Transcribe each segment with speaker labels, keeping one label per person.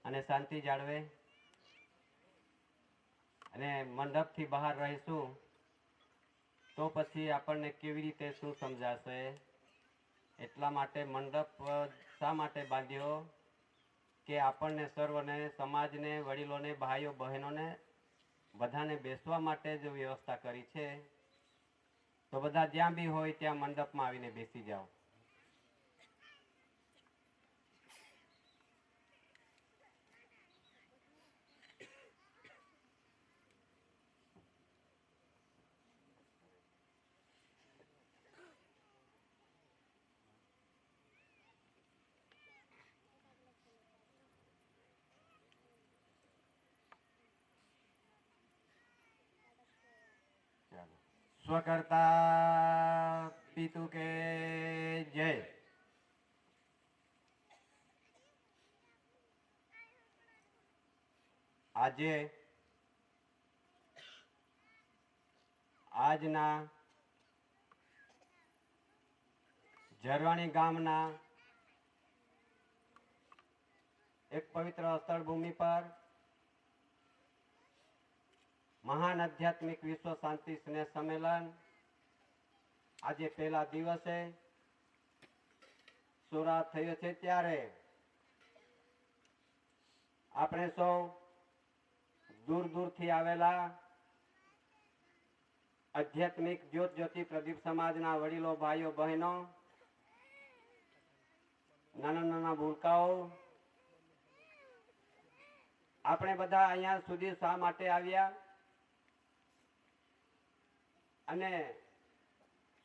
Speaker 1: અને શાંતિ જાળવે અને મંડપથી બહાર રહીશું તો પછી આપણને કેવી રીતે શું સમજાશે। એટલા માટે મંડપ શા માટે બાંધ્યો કે આપણને સર્વને, સમાજને, વડીલોને, ભાઈઓ બહેનોને બધાને બેસવા માટે જ વ્યવસ્થા કરી છે। તો બધા જ્યાં બી હોય ત્યાં મંડપમાં આવીને બેસી જાઓ। स्वकर्ता पितु के जय। આજે આજના ઝરવાણી ગામના એક પવિત્ર સ્થળ ભૂમિ પર महान आध्यात्मिक विश्व शांति स्नेह सम्मेलन आज पहला दिवसे शुरुआत थयो छे त्यारे आपणे सौ दूर दूर थी आवेला आध्यात्मिक ज्योत ज्योति प्रदीप समाजना वडीलो, भाईओ, बहनों, नाना नाना भूलकाओ आपणे बधा अहींया सुधी शा माटे आव्या અને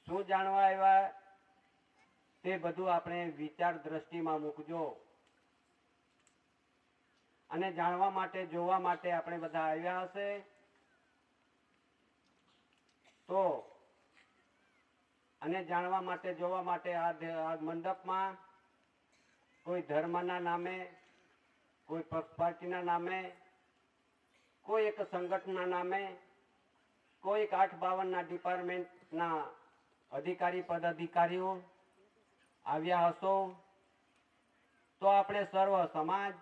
Speaker 1: શું જાણવા આવ્યા તે બધું આપણે વિચાર દ્રષ્ટિમાં મૂકજો અને જાણવા માટે, જોવા માટે આપણે બધા આવ્યા હશે તો અને જાણવા માટે, જોવા માટે આ મંડપમાં કોઈ ધર્મના નામે, કોઈ પક્ષ પાર્ટીના નામે, કોઈ એક સંગઠનના નામે, कोई 852 डिपार्टमेंट अधिकारी पदाधिकारीओ आव्या हशो तो आपणे सर्व समाज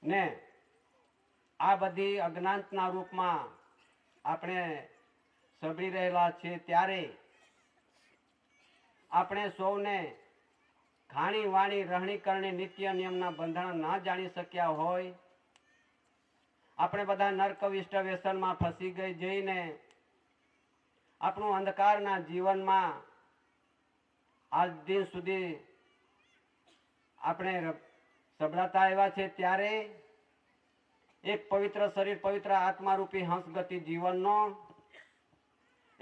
Speaker 1: ने आ बधी अज्ञानना रूप में आपणे सबरी रहेला छे त्यारे आपणे सौने खाणी वाणी रहणी करणी नित्य नियमना बंधन न जाणी शक्या होय આપણે બધા નરકવિષ્ટ વ્યસનમાં ફસી ગઈ જઈને આપણું અંધકારના જીવનમાં આજ દિન સુધી આપણે સબળાતા આવ્યા છે ત્યારે એક પવિત્ર શરીર, પવિત્ર આત્મારૂપી હંસગતિ જીવનનો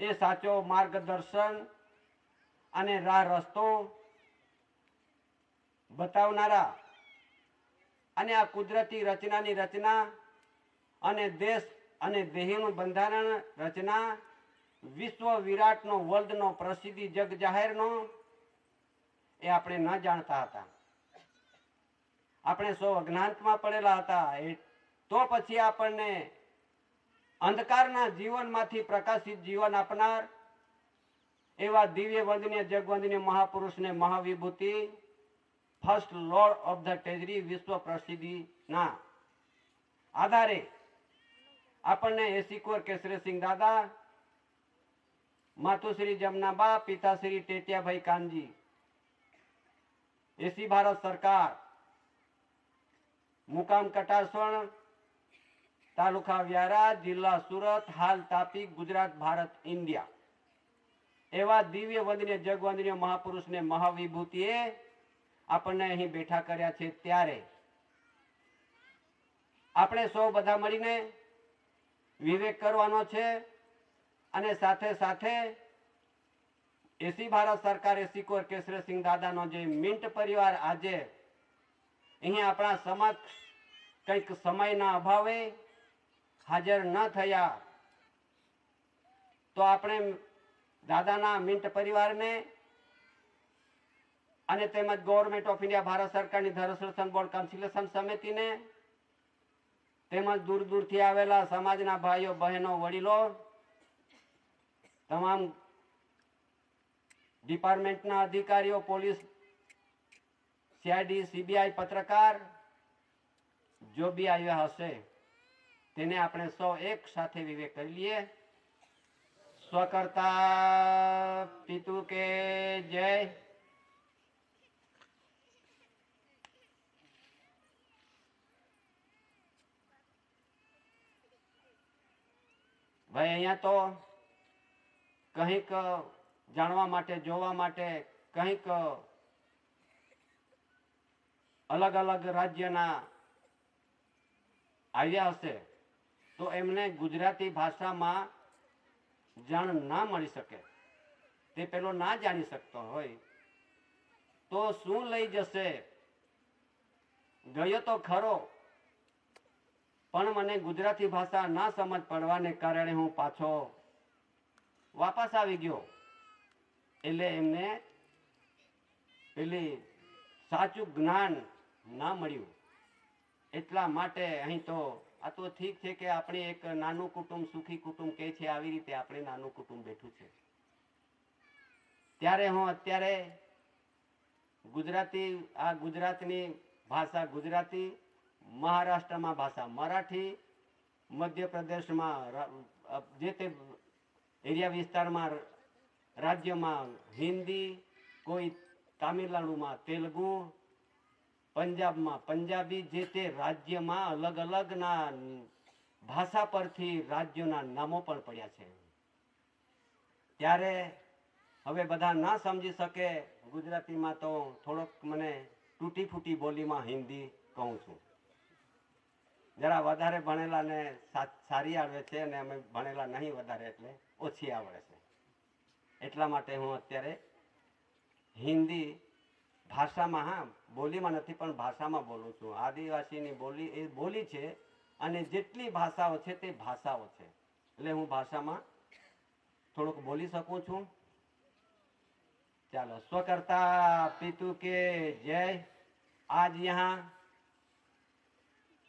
Speaker 1: એ સાચો માર્ગદર્શન અને રાહ રસ્તો બતાવનારા અને આ કુદરતી રચનાની રચના અને દેશ અને દેહીનું બંધારણ રચના વિશ્વ વિરાટનો, વર્લ્ડનો, પ્રસિદ્ધિ જગ જાહેરનો એ આપણે ન જાણતા હતા। આપણે સૌ અજ્ઞાનમાં પડેલા હતા। તો પછી આપણને અંધકારના જીવનમાંથી પ્રકાશિત જીવન આપનાર એવા દિવ્ય વંદનીય જગવંદનીય મહાપુરુષને મહાવિભૂતિ First Lord of the Treasury વિશ્વ પ્રસિદ્ધિના આધારે આપણને એસીકોર કેસરીસિંહ દાદા, मातुश्री जमनाबा, पिताश्री टेटियाभाई कानजी, एसी भारत सरकार, मुकाम कटारसण, तालुका व्यारा, जिला सूरत, हाल तापी, गुजरात, भारत, इंडिया एवा दिव्य वंदनीय जगवंदनीय महापुरुष ने महाविभूतिए आपने अहीं बैठा कर्या छे त्यारे आपणे सौ बधा मळीने विवेक करवानो छे અને સાથે સાથે એસી ભારત સરકાર એસીકોર કેસરીસિંહ દાદાનો જે મિન્ટ પરિવાર આજે અહીંયા આપણા સમક્ષ કંઈક સમયના અભાવે હાજર ન થયા તો આપણે દાદાના મિન્ટ પરિવારને અને તેમજ ગવર્મેન્ટ ઓફ ઇન્ડિયા ભારત સરકારની ધર્મ બોર્ડ કન્સલ્ટેશન સમિતિને તેમજ દૂર દૂરથી આવેલા સમાજના ભાઈઓ બહેનો વડીલો तमाम डिपार्टमेंटना अधिकारीओ, पोलीस सीआईडी सीबीआई पत्रकार जो भी आया हशे तेने આપણે સૌ એક સાથે વિવેક કરી લઈએ। સ્વકર્તા પિતુ કે જય। ભાઈ અહીંયા તો કંઈક જાણવા માટે જોવા માટે કંઈક અલગ અલગ રાજ્યના આવ્યા હશે તો એમને ગુજરાતી ભાષામાં જાણ ના મળી શકે, તે પેલો ના જાણી શકતો હોય તો શું લઈ જશે? ગયો તો ખરો પણ મને ગુજરાતી ભાષા ના સમજ પડવાને કારણે હું પાછો વાપસ આવી ગયો। એટલે એમને પેલી સાચું જ્ઞાન ના મળ્યું। એટલા માટે અહીં તો આ તો ઠીક છે કે આપણે એક નાનું કુટુંબ સુખી કુટુંબ કહે છે, આવી રીતે આપણે નાનું કુટુંબ બેઠું છે। ત્યારે હું અત્યારે ગુજરાતી આ ગુજરાતની ભાષા ગુજરાતી, મહારાષ્ટ્રમાં ભાષા મરાઠી, મધ્યપ્રદેશમાં જે તે એરિયા વિસ્તારમાં રાજ્યમાં हिंदी, कोई तमिलनाडुમાં तेलुगु, पंजाबમાં पंजाबी, जे ते राज्यમાં अलग अलग ना भाषा परथी राज्योना नामो पण पड्या छे। त्यारे हवे बधा ना समझी सके गुजरातीमां तो थोड़ोक मने तूटी फूटी बोलीमां हिंदी कहूं छुं। जरा वधारे भणेला ने सारी आवे छे अने अमे भणेला नहीं वधारे एटले ओછી आवडे छे। એટલા માટે હું અત્યારે હિન્દી ભાષામાં, હા બોલીમાં નથી પણ ભાષામાં બોલું છું। આદિવાસીની બોલી એ બોલી છે અને જેટલી ભાષાઓ છે તે ભાષાઓ છે, એટલે હું ભાષામાં થોડુંક બોલી શકું છું। ચાલો, स्वकर्ता पितु के जय। आज यहाँ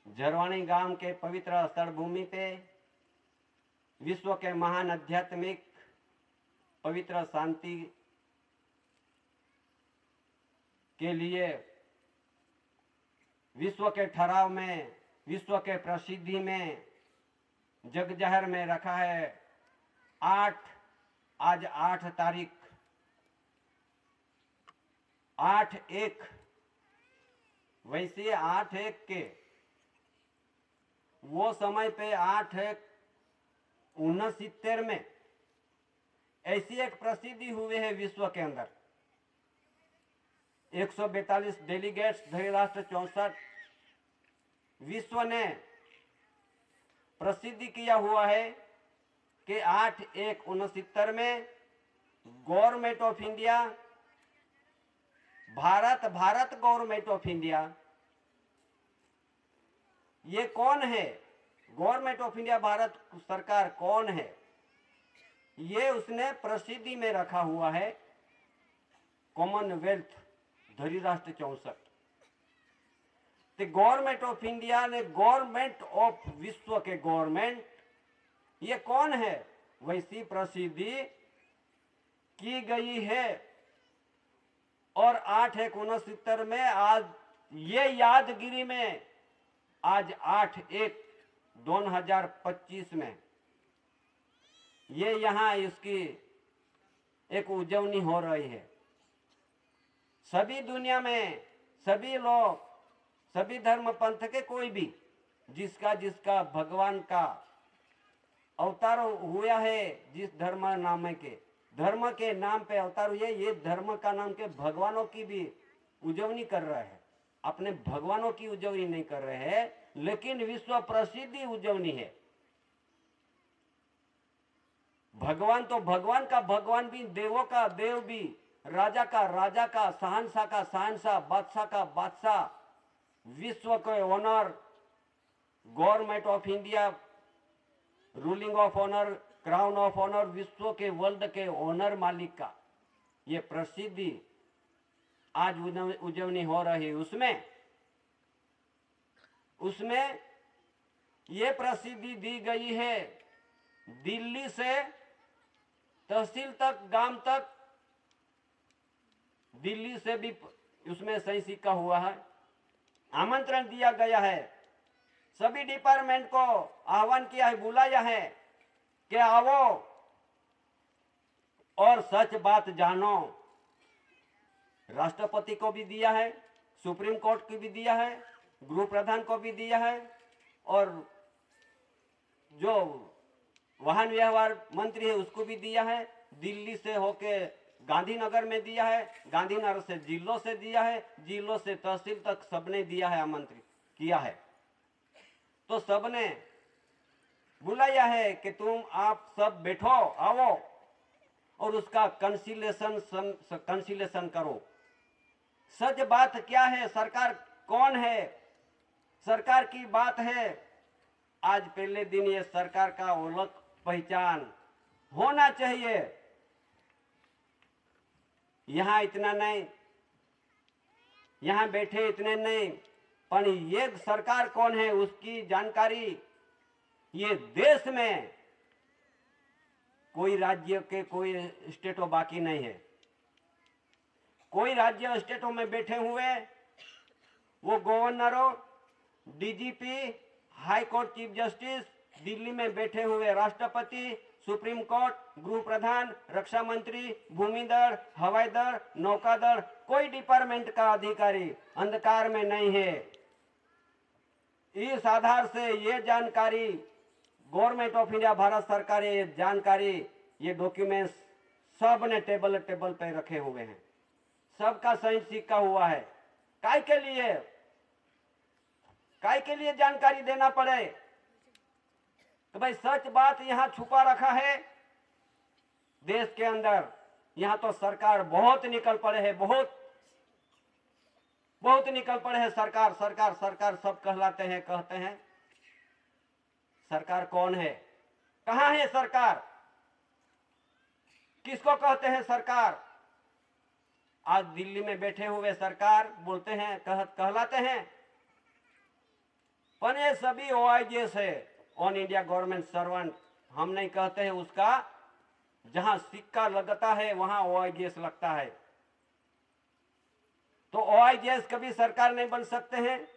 Speaker 1: झरवाणी गांव के पवित्र स्थल भूमि पे विश्व के महान आध्यात्मिक पवित्र शांति के लिए विश्व के ठहराव में, विश्व के प्रसिद्धि में, जग जाहिर में रखा है। आज 8 तारीख 8/1 वैसे 8/1 के वो समय पे 8/1/69 में ऐसी एक प्रसिद्धि हुई है विश्व के अंदर। 142 डेलीगेट्स, धरीराष्ट्र 64 विश्व ने प्रसिद्धि किया हुआ है कि 8/1/69 में government of India, Bharat government of India, ये कौन है? गवर्नमेंट ऑफ इंडिया भारत सरकार कौन है? ये उसने प्रसिद्धि में रखा हुआ है कॉमनवेल्थ धरीराष्ट्र 64। तो गवर्नमेंट ऑफ इंडिया ने गवर्नमेंट ऑफ विश्व के गवर्नमेंट ये कौन है? वैसी प्रसिद्धि की गई है। और 8/1/69 में आज ये यादगिरी में आज 8/1/2025 में ये यहाँ इसकी एक उजवनी हो रही है। सभी दुनिया में सभी लोग, सभी धर्म पंथ के कोई भी जिसका जिसका भगवान का अवतार हुआ है, जिस धर्म के नाम पे अवतार हुए, ये धर्म का नाम के भगवानों की भी उजवनी कर रहे हैं। अपने भगवानों की उजवनी नहीं कर रहे हैं, लेकिन विश्व प्रसिद्धि उजवनी है। भगवान तो भगवान का भगवान भी, देवों का देव भी, राजा का राजा का, शहंशाह का शहंशाह, बादशाह का बादशाह, विश्व के honour, government of India, ruling of honour, crown of honour, विश्व के वर्ल्ड के ऑनर मालिक का ये प्रसिद्धि आज उजवनी हो रही है। उसमें ये प्रसिद्धि दी गई है दिल्ली से तहसील तक, गांव तक, दिल्ली से भी उसमें सही सिक्का हुआ है। आमंत्रण दिया गया है, सभी डिपार्टमेंट को आह्वान किया है, बुलाया है कि आओ और सच बात जानो। राष्ट्रपति को भी दिया है, सुप्रीम कोर्ट को भी दिया है, गृह प्रधान को भी दिया है, और जो वाहन व्यवहार मंत्री है उसको भी दिया है। दिल्ली से होके गांधीनगर में दिया है, गांधीनगर से जिलों से दिया है, जिलों से तहसील तक सबने दिया है, आमंत्रित किया है। तो सबने बुलाया है कि तुम आप सब बैठो, आओ और उसका कंसिलेशन करो। सच बात क्या है, सरकार कौन है, सरकार की बात है। आज पहले दिन ये सरकार का ओळख पहचान होना चाहिए। यहां इतना नहीं, यहां बैठे इतने नहीं, पर ये सरकार कौन है उसकी जानकारी ये देश में कोई राज्य के कोई स्टेटों बाकी नहीं है। कोई राज्य स्टेटों में बैठे हुए वो गवर्नरों, DGP, high court chief justice, Delhi में बैठे हुए राष्ट्रपति, सुप्रीम कोर्ट, गृह प्रधान, रक्षा मंत्री, भूमि दल, हवाई दल, नौकादल, कोई डिपार्टमेंट का अधिकारी अंधकार में नहीं है। इस आधार से ये जानकारी गवर्नमेंट ऑफ इंडिया, भारत सरकार, ये जानकारी, ये डॉक्यूमेंट्स सब ने टेबल पे रखे हुए हैं, सबका सही सिक्का हुआ है। काय के लिए जानकारी देना पड़े? तो भाई सच बात यहां छुपा रखा है देश के अंदर। यहां तो सरकार बहुत निकल पड़े हैं, बहुत निकल पड़े हैं। सरकार सरकार सरकार सब कहलाते हैं, कहते हैं। सरकार कौन है, कहां है सरकार, किसको कहते हैं सरकार? आज दिल्ली में बैठे हुए सरकार बोलते हैं, कहलाते हैं, पर ये सभी OIGS है, ऑन इंडिया गवर्नमेंट सर्वेंट। हम नहीं कहते हैं उसका, जहां सिक्का लगता है वहां OIGS लगता है। तो OIGS कभी सरकार नहीं बन सकते हैं,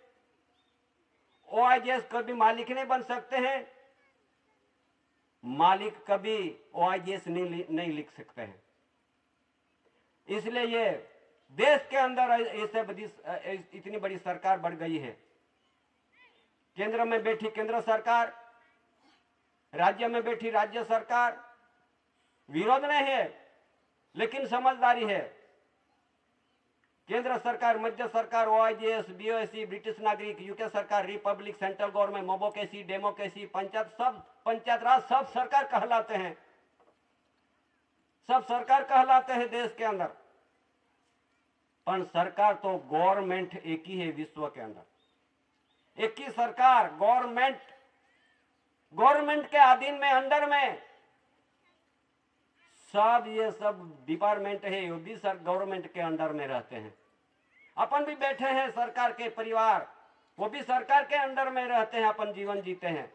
Speaker 1: OIGS कभी मालिक नहीं बन सकते हैं, मालिक कभी OIGS नहीं लिख सकते हैं। इसलिए ये देश के अंदर ऐसे इतनी बड़ी सरकार बढ़ गई है। केंद्र में बैठी केंद्र सरकार, राज्य में बैठी राज्य सरकार। विरोध नहीं है लेकिन समझदारी है। केंद्र सरकार, मध्य सरकार, OIGS, BOSC, ब्रिटिश नागरिक, यूके सरकार, republic, central government, mobocracy, democracy, panchayat raj, सब सरकार कहलाते हैं, सब सरकार कहलाते हैं देश के अंदर। पर सरकार तो गवर्नमेंट एक ही है विश्व के अंदर, एक ही सरकार, गवर्नमेंट के अधीन में, अंडर में सब ये सब डिपार्टमेंट है, वो भी सर गवर्नमेंट के अंडर में रहते हैं। अपन भी बैठे हैं सरकार के परिवार, वो भी सरकार के अंडर में रहते हैं, अपन जीवन जीते हैं।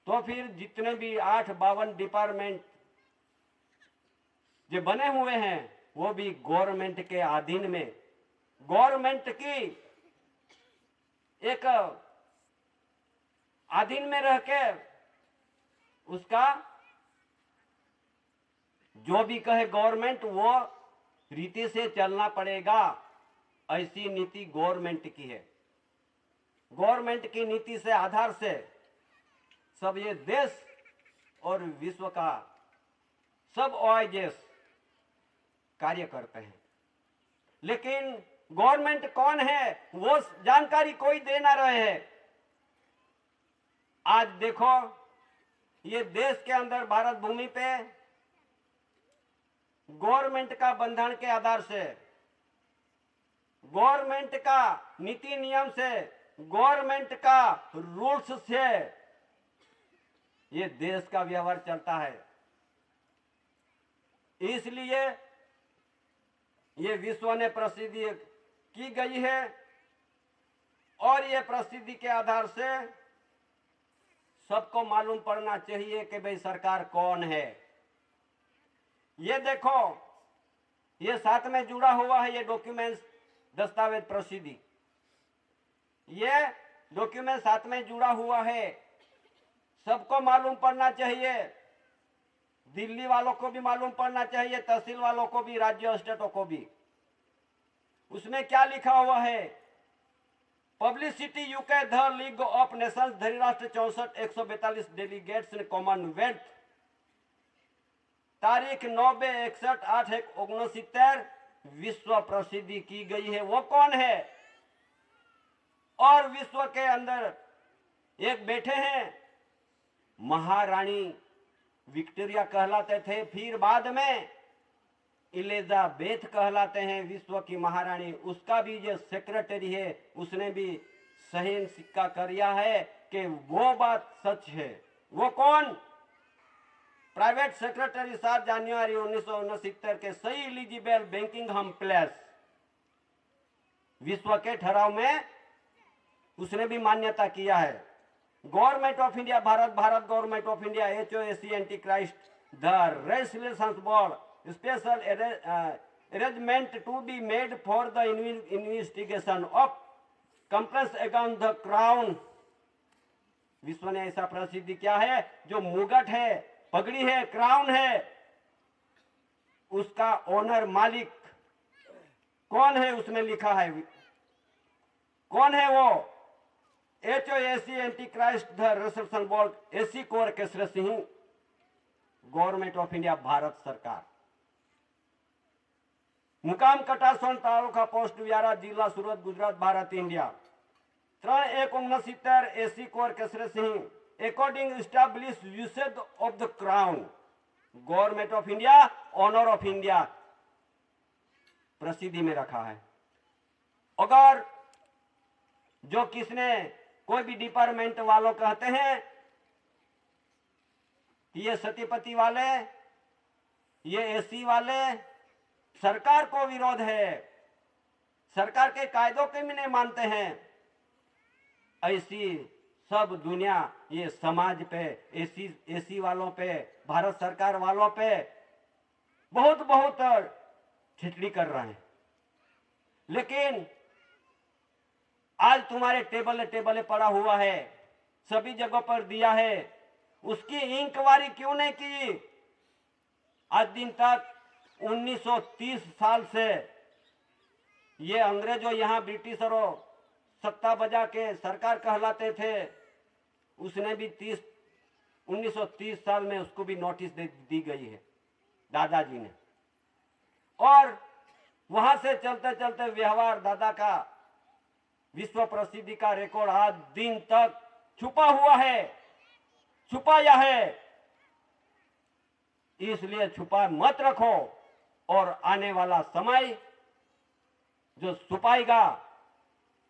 Speaker 1: तो फिर जितने भी 52 डिपार्टमेंट जो बने हुए हैं वो भी गवर्नमेंट के अधीन में, गवर्नमेंट की एक अधीन में रह के उसका जो भी कहे गवर्नमेंट वो रीति से चलना पड़ेगा। ऐसी नीति गवर्नमेंट की है। गवर्नमेंट की नीति से, आधार से सब ये देश और विश्व का सब OIGS कार्य करते हैं। लेकिन गवर्नमेंट कौन है वो जानकारी कोई दे ना रहे है। आज देखो ये देश के अंदर भारत भूमि पे गवर्नमेंट का बंधन के आधार से, गवर्नमेंट का नीति नियम से, गवर्नमेंट का रूल्स से ये देश का व्यवहार चलता है। इसलिए ये विश्व ने प्रसिद्धि की गई है और ये प्रसिद्धि के आधार से सबको मालूम पड़ना चाहिए कि भाई सरकार कौन है। ये देखो ये साथ में जुड़ा हुआ है, ये डॉक्यूमेंट्स, दस्तावेज प्रसिद्धि, ये डॉक्यूमेंट साथ में जुड़ा हुआ है, सबको मालूम पड़ना चाहिए। दिल्ली वालों को भी मालूम पड़ना चाहिए, तहसील वालों को भी, राज्य स्टेटों को भी। उसमें क्या लिखा हुआ है? पब्लिसिटी यूके ध लीग ऑफ नेशंस धरीराष्ट्र 64 142 डेलीगेट्स ने कॉमनवेल्थ तारीख 9/61/8/1969 विश्व प्रसिद्धि की गई है। वो कौन है? और विश्व के अंदर एक बैठे हैं, महारानी विक्टोरिया कहलाते थे, फिर बाद में इलिजाबेथ कहलाते हैं, विश्व की महारानी। उसका भी जो सेक्रेटरी है उसने भी सही सिक्का किया है कि वो बात सच है। वो कौन? प्राइवेट सेक्रेटरी 7 जनवरी 1969 के सही एलिजिबल बेकिंगहम प्लेस, विश्व के ठहराव में उसने भी मान्यता किया है। Government of India, Bharat government of India, HOAC anti Christ the legislations board special arrangement to be made for the investigation of complaints against the crown. विश्व ने ऐसा प्रसिद्ध किया है, जो मुगट है, पगड़ी है, क्राउन है, उसका ओनर, मालिक कौन है उसमें लिखा है। कौन है वो? HOAC anti Christ the legislation board, AC कोर Kesari Singh, government of India, Bharat सरकार। मुकाम कटासोन तालुका पोस्ट व्यारा, जिला सूरत, गुजरात, भारत, इंडिया। 3/1/69 AC कोर Kesari Singh according establish usage of the crown, government of India, honour of India, प्रसिद्धि में रखा है। अगर जो किसने कोई भी डिपार्टमेंट वालों कहते हैं कि ये सतीपति वाले, ये AC वाले सरकार को विरोध है, सरकार के कायदों के भी नहीं मानते हैं, ऐसी सब दुनिया ये समाज पे, AC वालों पे, भारत सरकार वालों पे बहुत बहुत ठिठली कर रहे हैं। लेकिन आज तुम्हारे टेबल पड़ा हुआ है, सभी जगहों पर दिया है, उसकी इंक्वायरी क्यों नहीं की? आज दिन तक 1930 साल से ये अंग्रेजों यहाँ ब्रिटिशरों सत्ता बजा के सरकार कहलाते थे, उसने भी 1930 साल में उसको भी नोटिस दी गई है दादाजी ने। और वहां से चलते चलते व्यवहार दादा का विश्व प्रसिद्धि का रिकॉर्ड आज दिन तक छुपा हुआ है, छुपाया है। इसलिए छुपा मत रखो, और आने वाला समय जो छुपाएगा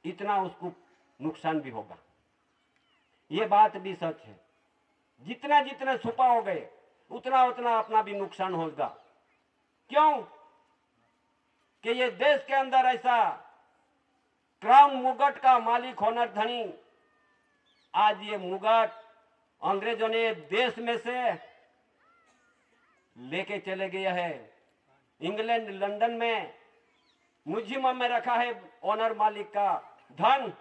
Speaker 1: इतना उसको नुकसान भी होगा। ये बात भी सच है। जितना जितना छुपाओगे उतना उतना अपना भी नुकसान होगा। क्यों? कि ये देश के अंदर ऐसा क्राउन मुगट का मालिक होना धनी, आज ये मुगट अंग्रेजों ने देश में से लेके चले गए है। इंग्लैंड, लंदन में म्यूजियम में रखा है ओनर, मालिक का धन।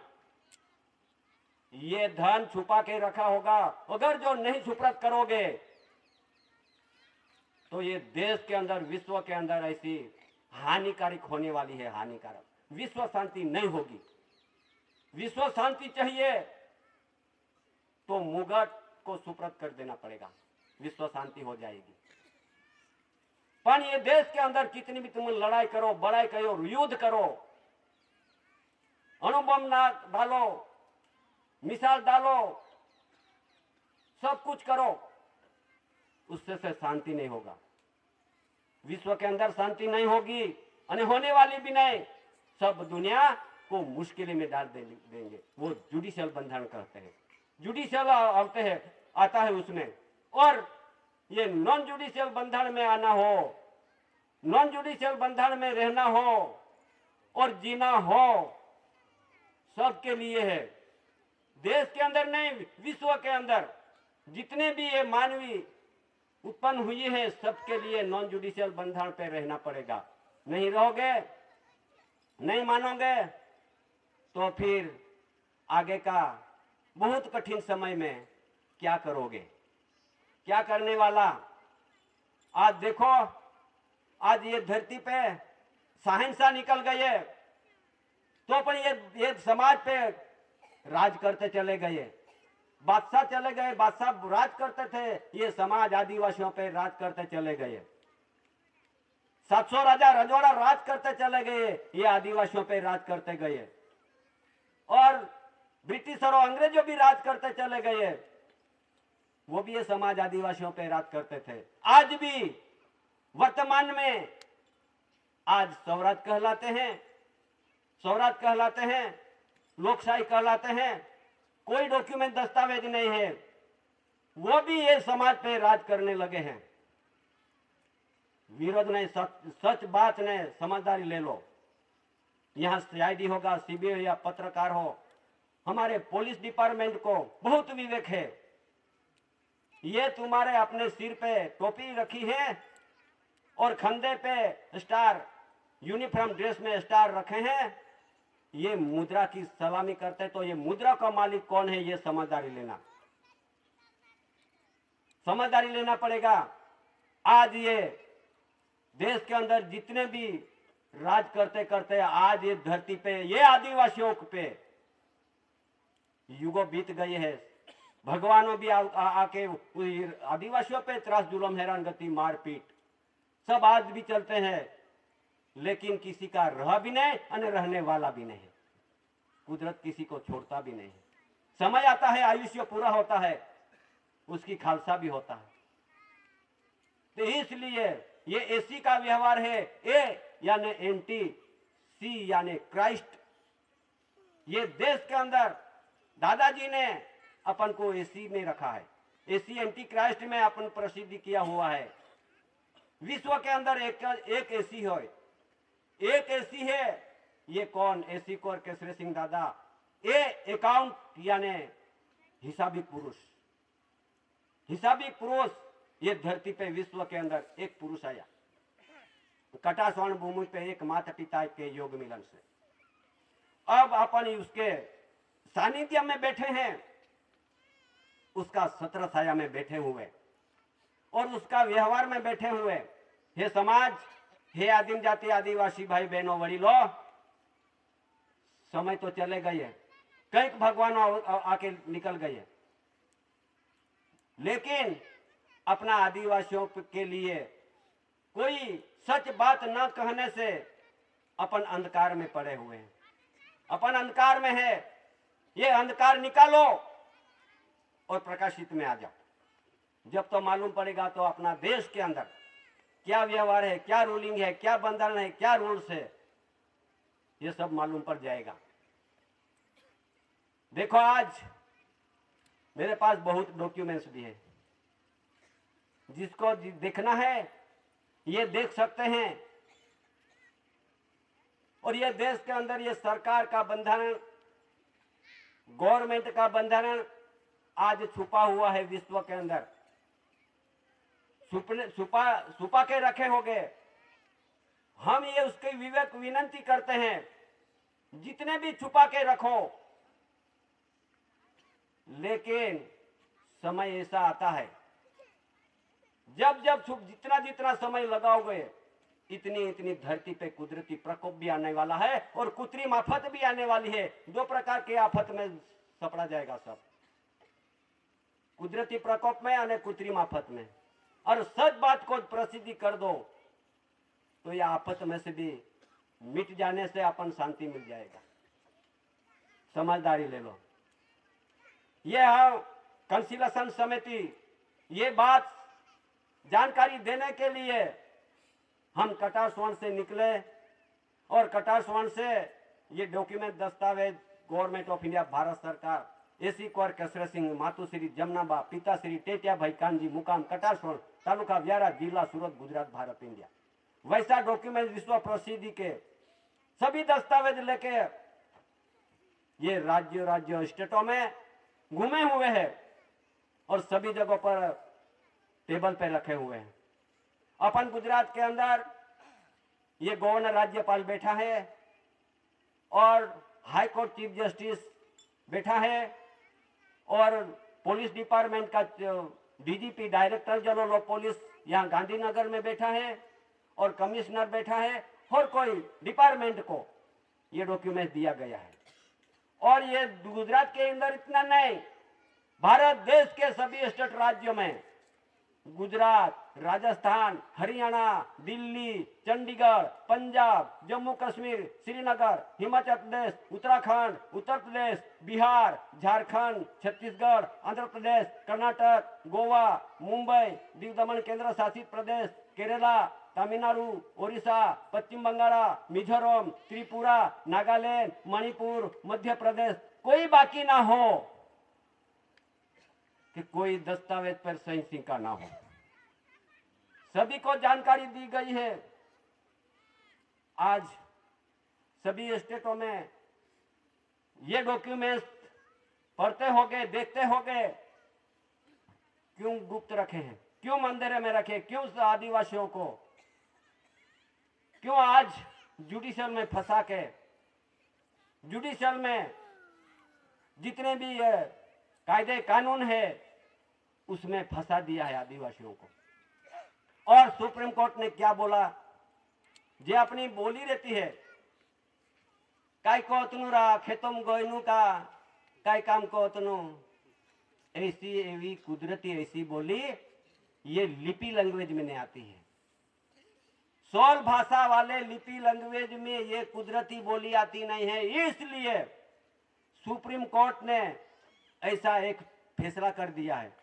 Speaker 1: ये धन छुपा के रखा होगा। अगर जो नहीं सुपुर्द करोगे तो ये देश के अंदर, विश्व के अंदर ऐसी हानिकारक होने वाली है, हानिकारक। विश्व शांति नहीं होगी। विश्व शांति चाहिए तो मुगट को सुपुर्द कर देना पड़ेगा, विश्व शांति हो जाएगी। पर ये देश के अंदर कितनी भी तुम लड़ाई करो, बड़ाई करो, युद्ध करो, अणुबम ना डालो, मिसाइल डालो, सब कुछ करो, उससे से शांति नहीं होगा। विश्व के अंदर शांति नहीं होगी, और होने वाली भी नहीं। सब दुनिया को मुश्किल में डाल देंगे। वो जुडिशियल बंधन कहते हैं, जुडिशियल आता है उसमें। और ये नॉन जुडिशियल बंधन में आना हो, नॉन जुडिशियल बंधन में रहना हो और जीना हो, सबके लिए है। देश के अंदर नहीं, विश्व के अंदर जितने भी ये मानवी उत्पन्न हुई है, सबके लिए नॉन जुडिशियल बंधन पे रहना पड़ेगा। नहीं रहोगे, नहीं मानोगे, तो फिर आगे का बहुत कठिन समय में क्या करोगे, क्या करने वाला। आज देखो, आज ये धरती पे शहंशाह निकल गए, तो पर ये समाज पे राज करते चले गए, बादशाह चले गए, बादशाह राज करते थे, ये समाज आदिवासियों पे राज करते चले गए। 700 राजा रजवाड़ा राज करते चले गए, ये आदिवासियों पे राज करते गए। और ब्रिटिश और अंग्रेजों भी राज करते चले गए, वो भी ये समाज आदिवासियों पे राज करते थे। आज भी वर्तमान में आज स्वराज कहलाते हैं, स्वराज कहलाते हैं, लोकशाही कहलाते हैं, कोई डॉक्यूमेंट दस्तावेज नहीं है, वो भी ये समाज पे राज करने लगे हैं। विरोध नहीं, सच बात नहीं, समझदारी ले लो। यहाँ सीआईडी होगा, सीबीआई या पत्रकार हो, हमारे पुलिस डिपार्टमेंट को बहुत विवेक है। ये तुम्हारे अपने सिर पे टोपी रखी है और कंधे पे स्टार, यूनिफॉर्म ड्रेस में स्टार रखे हैं, ये मुद्रा की सलामी करते, तो ये मुद्रा का मालिक कौन है, ये समझदारी लेना, समझदारी लेना पड़ेगा। आज ये देश के अंदर जितने भी राज करते करते आज ये धरती पे, ये आदिवासियों पे युगों बीत गए हैं। भगवानों भी आके आदिवासियों पे त्रास, जुल्म, हैरान गति, मारपीट सब आज भी चलते हैं, लेकिन किसी का रह भी नहीं और रहने वाला भी नहीं। कुदरत किसी को छोड़ता भी नहीं। समय आता है, आयुष्य पूरा होता है, उसकी खालसा भी होता है। तो इसलिए ये एसी का व्यवहार है, ए यानी एंटी, सी यानी क्राइस्ट। ये देश के अंदर दादाजी ने अपन को एसी में रखा है, एसी एंटी क्राइस्ट में अपन प्रसिद्ध किया हुआ है। विश्व के अंदर एक एसी है, एक एसी है, ये कौन, एसी कोर केसरी सिंह दादा, ए अकाउंट यानी हिसाबी पुरुष, हिसाबी पुरुष। ये धरती पे विश्व के अंदर एक पुरुष आया, कटा स्वर्ण भूमि पे एक माता पिता के योग मिलन से। अब अपन उसके सानिध्य में बैठे हैं, उसका छत्र छाया में बैठे हुए और उसका व्यवहार में बैठे हुए। हे समाज, हे आदिम जाति आदिवासी भाई बहनों वडीलों, समय तो चले गए, कई भगवान आके निकल गए, लेकिन अपना आदिवासियों के लिए कोई सच बात न कहने से अपन अंधकार में पड़े हुए हैं, अपन अंधकार में है। ये अंधकार निकालो और प्रकाशित में आ जाओ। जब तो मालूम पड़ेगा तो अपना देश के अंदर क्या व्यवहार है, क्या रूलिंग है, क्या बंधन है, क्या रूल्स है, ये सब मालूम पड़ जाएगा। देखो, आज मेरे पास बहुत डॉक्यूमेंट्स भी है, जिसको देखना है ये देख सकते हैं। और ये देश के अंदर ये सरकार का बंधन, गवर्नमेंट का बंधन आज छुपा हुआ है विश्व के अंदर, छुपा के रखे होंगे। हम ये उसके विवेक विनंती करते हैं, जितने भी छुपा के रखो, लेकिन समय ऐसा आता है जब जितना जितना समय लगाओगे, इतनी धरती पे कुदरती प्रकोप भी आने वाला है और कृत्रिम आफत भी आने वाली है। दो प्रकार के आफत में सपड़ा जाएगा सब, कुदरती प्रकोप में और कृत्रिम आफत में। और सच बात को प्रसिद्धि कर दो तो यह आफत में से भी मिट जाने से अपन शांति मिल जाएगा। समझदारी ले लो। यह कंसिलेशन समिति ये बात जानकारी देने के लिए हम कटार स्वर्ण से निकले और कटार स्वर्ण से ये डॉक्यूमेंट दस्तावेज गवर्नमेंट ऑफ इंडिया भारत सरकार, एसी कोर केसरी सिंह, मातुश्री जमनाबा, पिताश्री टेटिया भाई कानजी, मुकाम कटार स्वर्ण, तालुका व्यारा, जिला सूरत, गुजरात, भारत, इंडिया। वैसा डॉक्यूमेंट विश्व प्रसिद्धि के सभी दस्तावेज लेके ये राज्य स्टेटों में घूमे हुए हैं और सभी जगहों पर टेबल पे रखे हुए हैं। अपन गुजरात के अंदर ये गवर्नर राज्यपाल बैठा है और हाई कोर्ट चीफ जस्टिस बैठा है और पुलिस डिपार्टमेंट का DGP director general of police यहाँ गांधीनगर में बैठा है और कमिश्नर बैठा है और कोई डिपार्टमेंट को ये डॉक्यूमेंट दिया गया है। और ये गुजरात के अंदर इतना नहीं, भारत देश के सभी स्टेट राज्यों में, गुजरात, राजस्थान, हरियाणा, दिल्ली, चंडीगढ़, पंजाब, जम्मू कश्मीर, श्रीनगर, हिमाचल प्रदेश, उत्तराखंड, उत्तर प्रदेश, बिहार, झारखंड, छत्तीसगढ़, आंध्र प्रदेश, कर्नाटक, गोवा, मुंबई, दीव दमन केंद्र शासित प्रदेश, केरला, तमिलनाडु, ओडिशा, पश्चिम बंगाल, मिजोरम, त्रिपुरा, नागालैंड, मणिपुर, मध्य प्रदेश, कोई बाकी ना हो कि कोई दस्तावेज पर सही सिक्का ना हो। सभी को जानकारी दी गई है। आज सभी स्टेटों में ये डॉक्यूमेंट्स पढ़ते होंगे, देखते होंगे, क्यों गुप्त रखे हैं, क्यों मंदिर में रखे, क्यों आदिवासियों को, क्यों आज जुडिशल में फंसा के, जुडिशल में जितने भी कायदे कानून है उसमें फंसा दिया है आदिवासियों को। और सुप्रीम कोर्ट ने क्या बोला, जे अपनी बोली रहती है, काय को अतनु रा खेतम गोयनु का काय काम को अतनु, ऐसी एवी कुदरती ऐसी बोली ये लिपि लैंग्वेज में नहीं आती है। 16 भाषा वाले लिपि लैंग्वेज में ये कुदरती बोली आती नहीं है। इसलिए सुप्रीम कोर्ट ने ऐसा एक फैसला कर दिया है,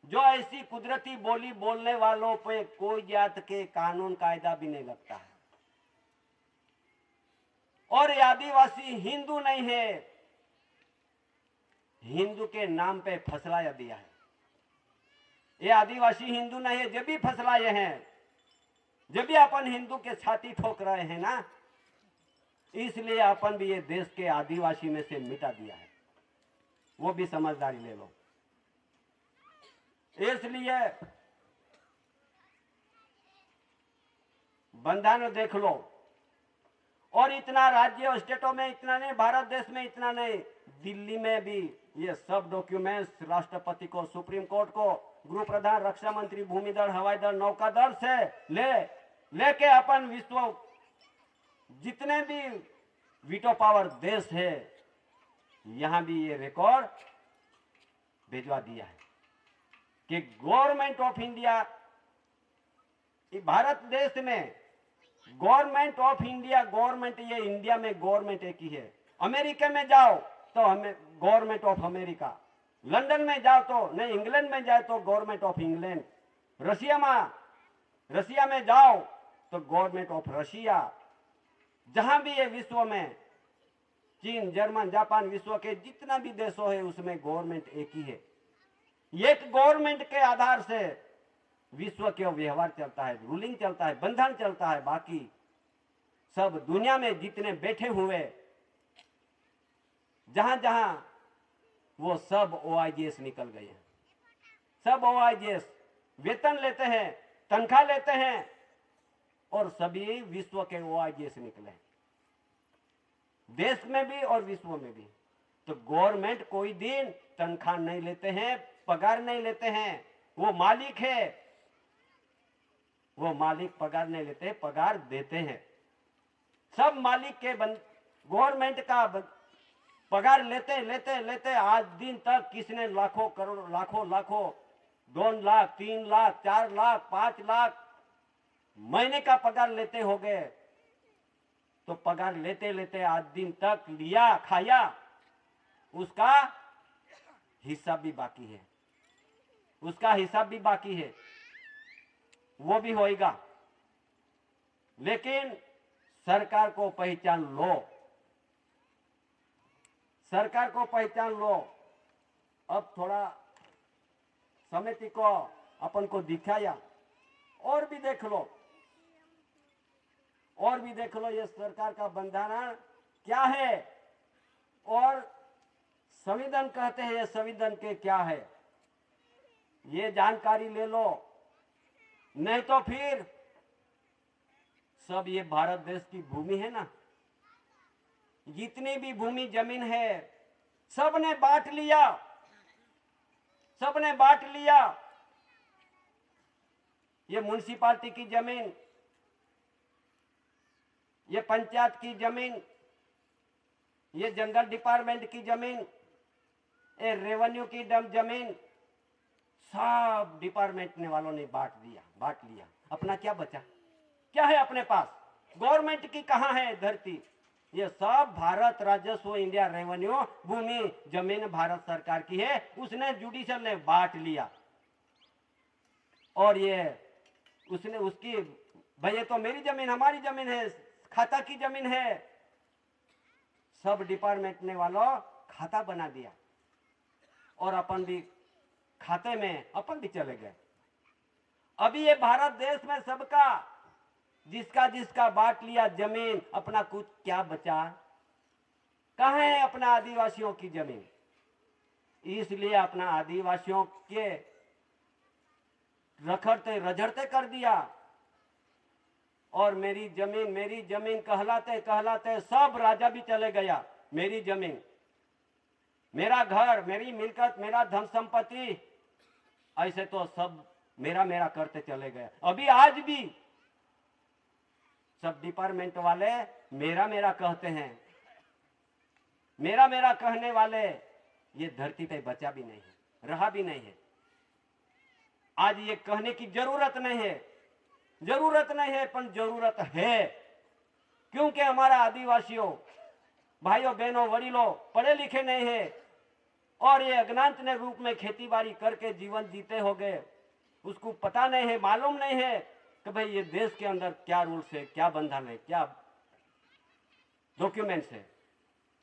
Speaker 1: जो ऐसी कुदरती बोली बोलने वालों पे कोई जात के कानून कायदा भी नहीं लगता है। और ये आदिवासी हिंदू नहीं है, हिंदू के नाम पे फसलाया दिया है। ये आदिवासी हिंदू नहीं है, जब भी फसलाए हैं, जब भी अपन हिंदू के छाती ठोक रहे हैं ना, इसलिए अपन भी ये देश के आदिवासी में से मिटा दिया है। वो भी समझदारी ले लो। इसलिए बंधन देख लो। और इतना राज्य स्टेटों में इतना नहीं, भारत देश में इतना नहीं, दिल्ली में भी ये सब डॉक्यूमेंट्स राष्ट्रपति को, सुप्रीम कोर्ट को, गृह प्रधान, रक्षा मंत्री, भूमि दल, हवाई दल, नौका दल से लेके अपन विश्व जितने भी वीटो पावर देश है, यहां भी ये रिकॉर्ड भिजवा दिया है कि गवर्नमेंट ऑफ इंडिया, भारत देश में गवर्नमेंट ऑफ इंडिया, गवर्नमेंट ये इंडिया में गवर्नमेंट एक ही है। अमेरिका में जाओ तो हमें गवर्नमेंट ऑफ अमेरिका, लंदन में जाओ तो नहीं, इंग्लैंड में जाए तो गवर्नमेंट ऑफ इंग्लैंड, रशिया में जाओ तो गवर्नमेंट ऑफ रशिया। जहां भी ये विश्व में, चीन, जर्मन, जापान, विश्व के जितना भी देशों है उसमें गवर्नमेंट एक ही है। एक गवर्नमेंट के आधार से विश्व के व्यवहार चलता है, रूलिंग चलता है, बंधन चलता है। बाकी सब दुनिया में जितने बैठे हुए जहां जहां, वो सब OIGS निकल गए हैं। सब OIGS वेतन लेते हैं, तनख्वाह लेते हैं, और सभी विश्व के OIGS निकले, देश में भी और विश्व में भी। तो गवर्नमेंट कोई दिन तनख्वाह नहीं लेते हैं, पगार नहीं लेते हैं। वो मालिक है, वो मालिक पगार नहीं लेते, पगार देते हैं। सब मालिक के गवर्नमेंट का पगार लेते लेते लेते आज दिन तक किसने लाखों करोड़, लाखों 2 लाख, 3 लाख, 4 लाख, 5 लाख महीने का पगार लेते हो गए। तो पगार लेते लेते आज दिन तक लिया, खाया, उसका हिसाब भी बाकी है, उसका हिसाब भी बाकी है, वो भी होएगा। लेकिन सरकार को पहचान लो, सरकार को पहचान लो। अब थोड़ा समिति को अपन को दिखाया, और भी देख लो, और भी देख लो ये सरकार का बंधारण क्या है, और संविधान कहते हैं ये संविधान के क्या है, ये जानकारी ले लो। नहीं तो फिर सब ये भारत देश की भूमि है ना, जितनी भी भूमि जमीन है सबने बांट लिया, सबने बांट लिया। ये म्युनिसिपालिटी की जमीन, ये पंचायत की जमीन, ये जंगल डिपार्टमेंट की जमीन, ये रेवेन्यू की जमीन, सब डिपार्टमेंट ने वालों ने बांट दिया, बांट लिया। अपना क्या बचा? क्या है अपने पास? गवर्नमेंट की कहां है धरती? ये सब भारत राजस्व, इंडिया रेवेन्यू, भूमि जमीन भारत सरकार की है, उसने जुडिशियल ने बांट लिया। और ये उसने उसकी, भाई ये तो मेरी जमीन, हमारी जमीन है, खाता की जमीन है, सब डिपार्टमेंट ने वालों खाता बना दिया और अपन भी खाते में अपन भी चले गए। अभी ये भारत देश में सबका, जिसका जिसका बांट लिया जमीन, अपना कुछ क्या बचा? कहां है अपना आदिवासियों की जमीन? इसलिए अपना आदिवासियों के रखड़ते रझड़ते कर दिया और मेरी जमीन कहलाते कहलाते सब राजा भी चले गया। मेरी जमीन, मेरा घर, मेरी मिलकत, मेरा धन संपत्ति, ऐसे तो सब मेरा मेरा करते चले गए। अभी आज भी सब डिपार्टमेंट वाले मेरा मेरा कहते हैं। मेरा मेरा कहने वाले ये धरती पे बचा भी नहीं है, रहा भी नहीं है। आज ये कहने की जरूरत नहीं है, जरूरत नहीं है, पर जरूरत है, क्योंकि हमारा आदिवासियों भाइयों बहनों वडीलों पढ़े लिखे नहीं है और ये अज्ञात ने रूप में खेती बाड़ी करके जीवन जीते हो गए। उसको पता नहीं है, मालूम नहीं है कि भाई ये देश के अंदर क्या रूल्स है, क्या बंधन है, क्या डॉक्यूमेंट्स है।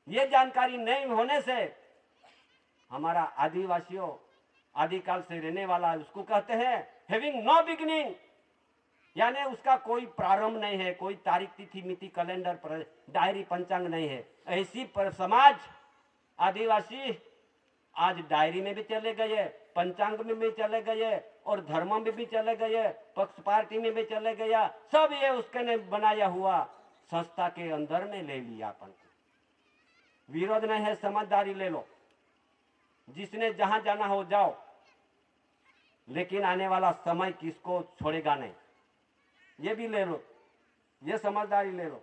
Speaker 1: ये जानकारी नहीं होने से हमारा आदिवासियों आदिकाल से रहने वाला, उसको कहते हैं हैविंग नो बिगिनिंग, यानी उसका कोई प्रारंभ नहीं है, कोई तारीख तिथि मिति कैलेंडर डायरी पंचांग नहीं है। ऐसी समाज आदिवासी आज डायरी में भी चले गए, पंचांग में भी चले गए और धर्म में भी चले गए, पक्ष पार्टी में भी चले गया। सब ये उसके ने बनाया हुआ संस्था के अंदर में ले लिया। अपन विरोध नहीं है, समझदारी ले लो, जिसने जहां जाना हो जाओ, लेकिन आने वाला समय किसको छोड़ेगा नहीं, ये भी ले लो, ये समझदारी ले लो।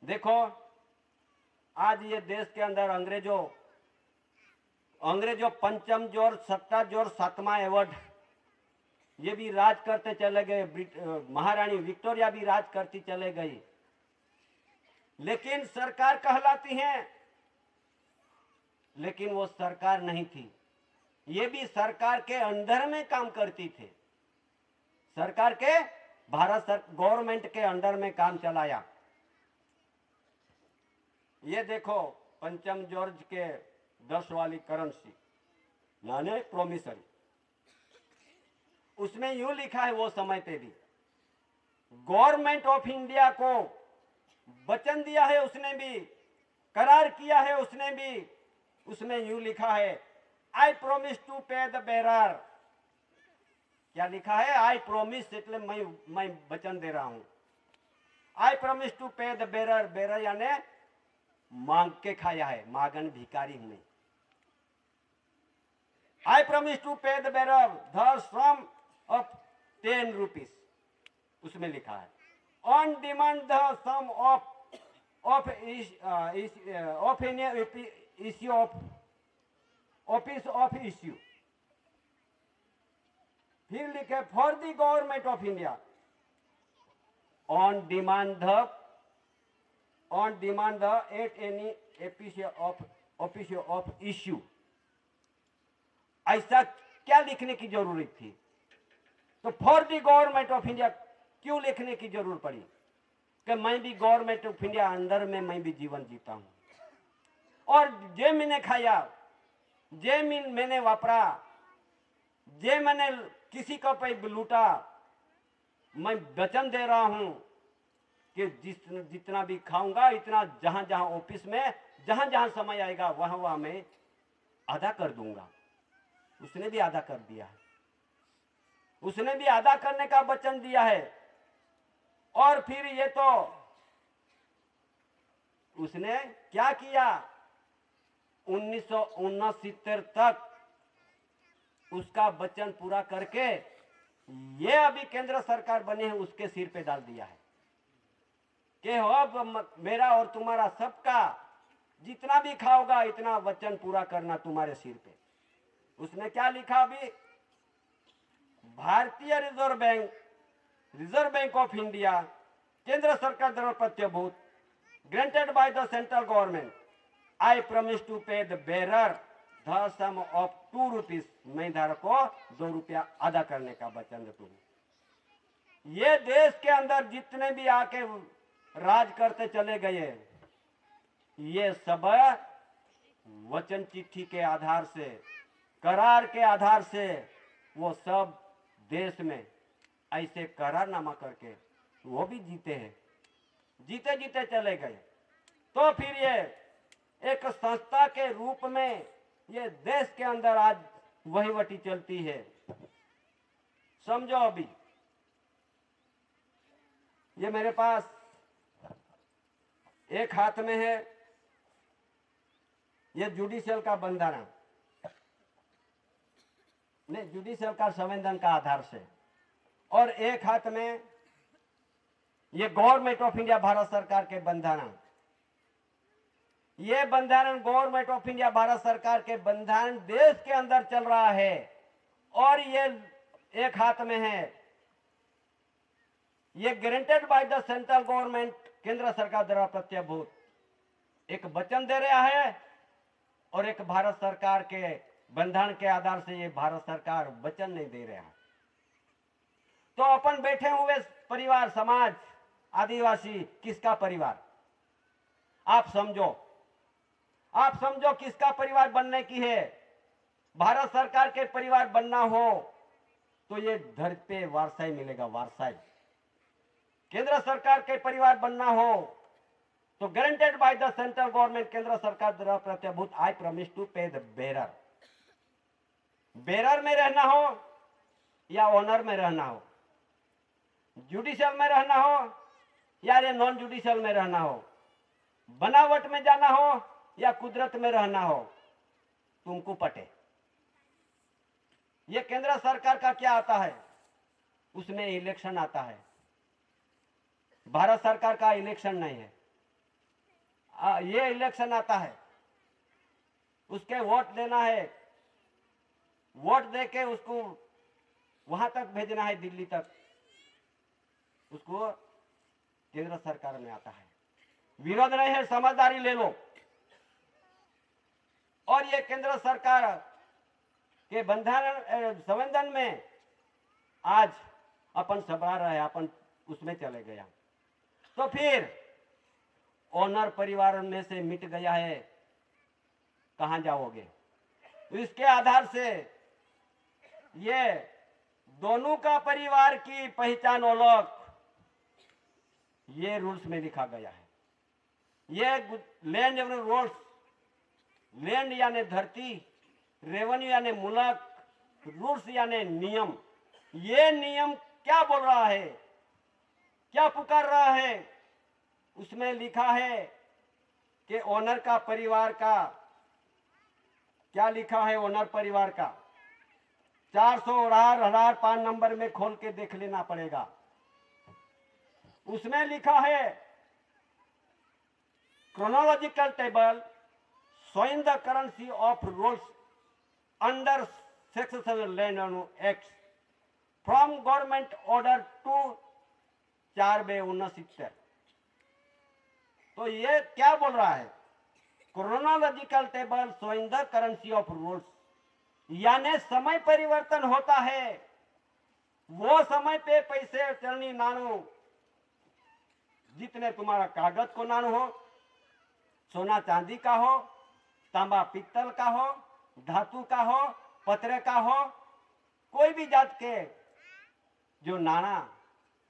Speaker 1: देखो आज ये देश के अंदर अंग्रेजों पंचम जोर, सत्ता जोर, सातवां एवॉर्ड, ये भी राज करते चले गए। महारानी विक्टोरिया भी राज करती चले गई, लेकिन सरकार कहलाती हैं, लेकिन वो सरकार नहीं थी। ये भी सरकार के अंडर में काम करती थी, सरकार के भारत गवर्नमेंट के अंडर में काम चलाया। ये देखो पंचम जॉर्ज के 10 वाली करेंसी यानी प्रोमिसरी, उसमें यूं लिखा है, वो समय पे भी गवर्नमेंट ऑफ इंडिया को वचन दिया है, उसने भी करार किया है, उसने भी, उसमें यूं लिखा है आई promise to pay the bearer. क्या लिखा है? आई प्रोमिस, એટલે मैं वचन दे रहा हूं। I promise to pay the bearer, bearer यानी मांग के खाया है, मागन भिखारी हूं मैं। I promise to pay the bearer the sum of 10 rupees, उसमें लिखा है on demand the sum of issue of office of issue. फिर लिखे for the government of India on demand at any office of issue. ऐसा क्या लिखने की जरूरत थी? तो for the government of India क्यों लिखने की जरूरत पड़ी? कि मैं भी गवर्नमेंट ऑफ इंडिया अंदर में मैं भी जीवन जीता हूं, और जे मैंने खाया, जे मैंने वापरा, जे मैंने किसी का पे लूटा, मैं वचन दे रहा हूं कि जितना भी खाऊंगा, इतना जहां जहां ऑफिस में जहां जहां समय आएगा वहां वहां मैं आधा कर दूंगा। उसने भी आधा कर दिया है। उसने भी अदा करने का वचन दिया है। और फिर ये तो उसने क्या किया, 1969 तक उसका वचन पूरा करके ये अभी केंद्र सरकार बने हैं उसके सिर पे डाल दिया है कि अब मेरा और तुम्हारा सबका जितना भी खाओगा इतना वचन पूरा करना तुम्हारे सिर पे। उसने क्या लिखा अभी, भारतीय रिजर्व बैंक ऑफ इंडिया, केंद्र सरकार द्वारा प्रत्यभूत, granted by the central government, I promise to pay the bearer the sum of 2 rupees. मैं धारक को 2 रुपया अदा करने का वचन देता हूं। ये देश के अंदर जितने भी आके राज करते चले गए, ये सब वचन चिट्ठी के आधार से, करार के आधार से वो सब देश में ऐसे करारनामा करके वो भी जीते हैं, जीते जीते चले गए। तो फिर ये एक संस्था के रूप में ये देश के अंदर आज वहीवटी चलती है। समझो अभी ये मेरे पास एक हाथ में है ये जुडिशियल का बंधारण, नहीं जुडिशियल का संविधान का आधार से, और एक हाथ में ये गवर्नमेंट ऑफ इंडिया भारत सरकार के बंधारण। ये बंधारण गवर्नमेंट ऑफ इंडिया भारत सरकार के बंधारण देश के अंदर चल रहा है। और ये एक हाथ में है ये guaranteed bye the central government, केंद्र सरकार द्वारा प्रत्यभूत, एक वचन दे रहा है और एक भारत सरकार के बंधारण के आधार से ये भारत सरकार वचन नहीं दे रहा। तो अपन बैठे हुए परिवार, समाज, आदिवासी किसका परिवार? आप समझो किसका परिवार बनने की है। भारत सरकार के परिवार बनना हो तो ये धरती पे वारसाई मिलेगा, वारसाई। केंद्र सरकार के परिवार बनना हो तो guaranteed bye the central government, केंद्र सरकार द्वारा प्रत्यभूत, आई promise to pay the bearer. Bearer में रहना हो या ऑनर में रहना हो, जुडिशियल में रहना हो या ये नॉन जुडिशियल में रहना हो, बनावट में जाना हो या कुदरत में रहना हो, तुमको पटे। ये केंद्र सरकार का क्या आता है, उसमें इलेक्शन आता है। भारत सरकार का इलेक्शन नहीं है। ये इलेक्शन आता है, उसके वोट देना है, वोट देके उसको वहां तक भेजना है, दिल्ली तक, उसको केंद्र सरकार में आता है। विरोध नहीं है, समझदारी ले लो। और ये केंद्र सरकार के बंधारण संविधान में आज अपन सबरा रहे, अपन उसमें चले गया। तो फिर ओनर परिवार में से मिट गया है, कहां जाओगे? इसके आधार से ये दोनों का परिवार की पहचान अलग, ये रूल्स में लिखा गया है। ये लैंड रूल्स, लैंड यानी धरती, रेवेन्यू यानी मुल्क, रूल्स यानी नियम। ये नियम क्या बोल रहा है, क्या पुकार रहा है? उसमें लिखा है कि ओनर का परिवार का, क्या लिखा है ओनर परिवार का? 400 5 में खोल के देख लेना पड़ेगा। उसमें लिखा है chronological table showing the currency of rules under Section 7 Land Act from Government Order 2 4/1970। तो ये क्या बोल रहा है? Chronological table showing the currency of rules, यानी समय परिवर्तन होता है। वो समय पे पैसे चलनी नानू, जितने तुम्हारा कागज को नानू हो, सोना चांदी का हो, तांबा पित्तल का हो, धातु का हो, पत्रे का हो, कोई भी जात के जो नाना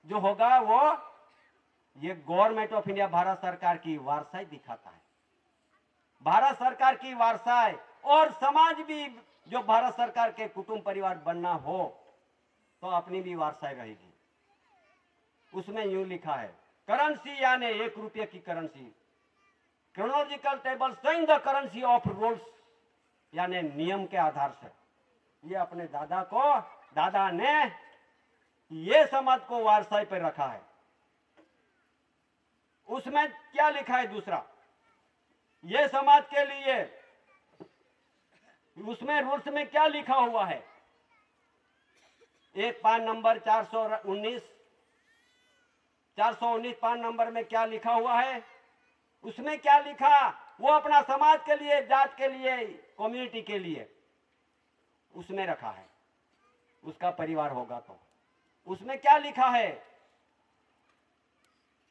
Speaker 1: जो होगा वो ये गवर्नमेंट ऑफ इंडिया भारत सरकार की वारसाई दिखाता है। भारत सरकार की वारसाई और समाज भी जो भारत सरकार के कुटुंब परिवार बनना हो तो अपनी भी वारसाई रहेगी। उसमें यूं लिखा है, करेंसी यानी 1 रुपये की currency, chronological table showing the currency of rules, यानी नियम के आधार से। ये अपने दादा ने ये समाज को वारसाई पर रखा है। उसमें क्या लिखा है दूसरा, ये समाज के लिए उसमें रूल्स में क्या लिखा हुआ है, एक पान नंबर 419 पान नंबर में क्या लिखा हुआ है, उसमें क्या लिखा, वो अपना समाज के लिए, जात के लिए, कम्युनिटी के लिए उसमें रखा है। उसका परिवार होगा तो उसमें क्या लिखा है,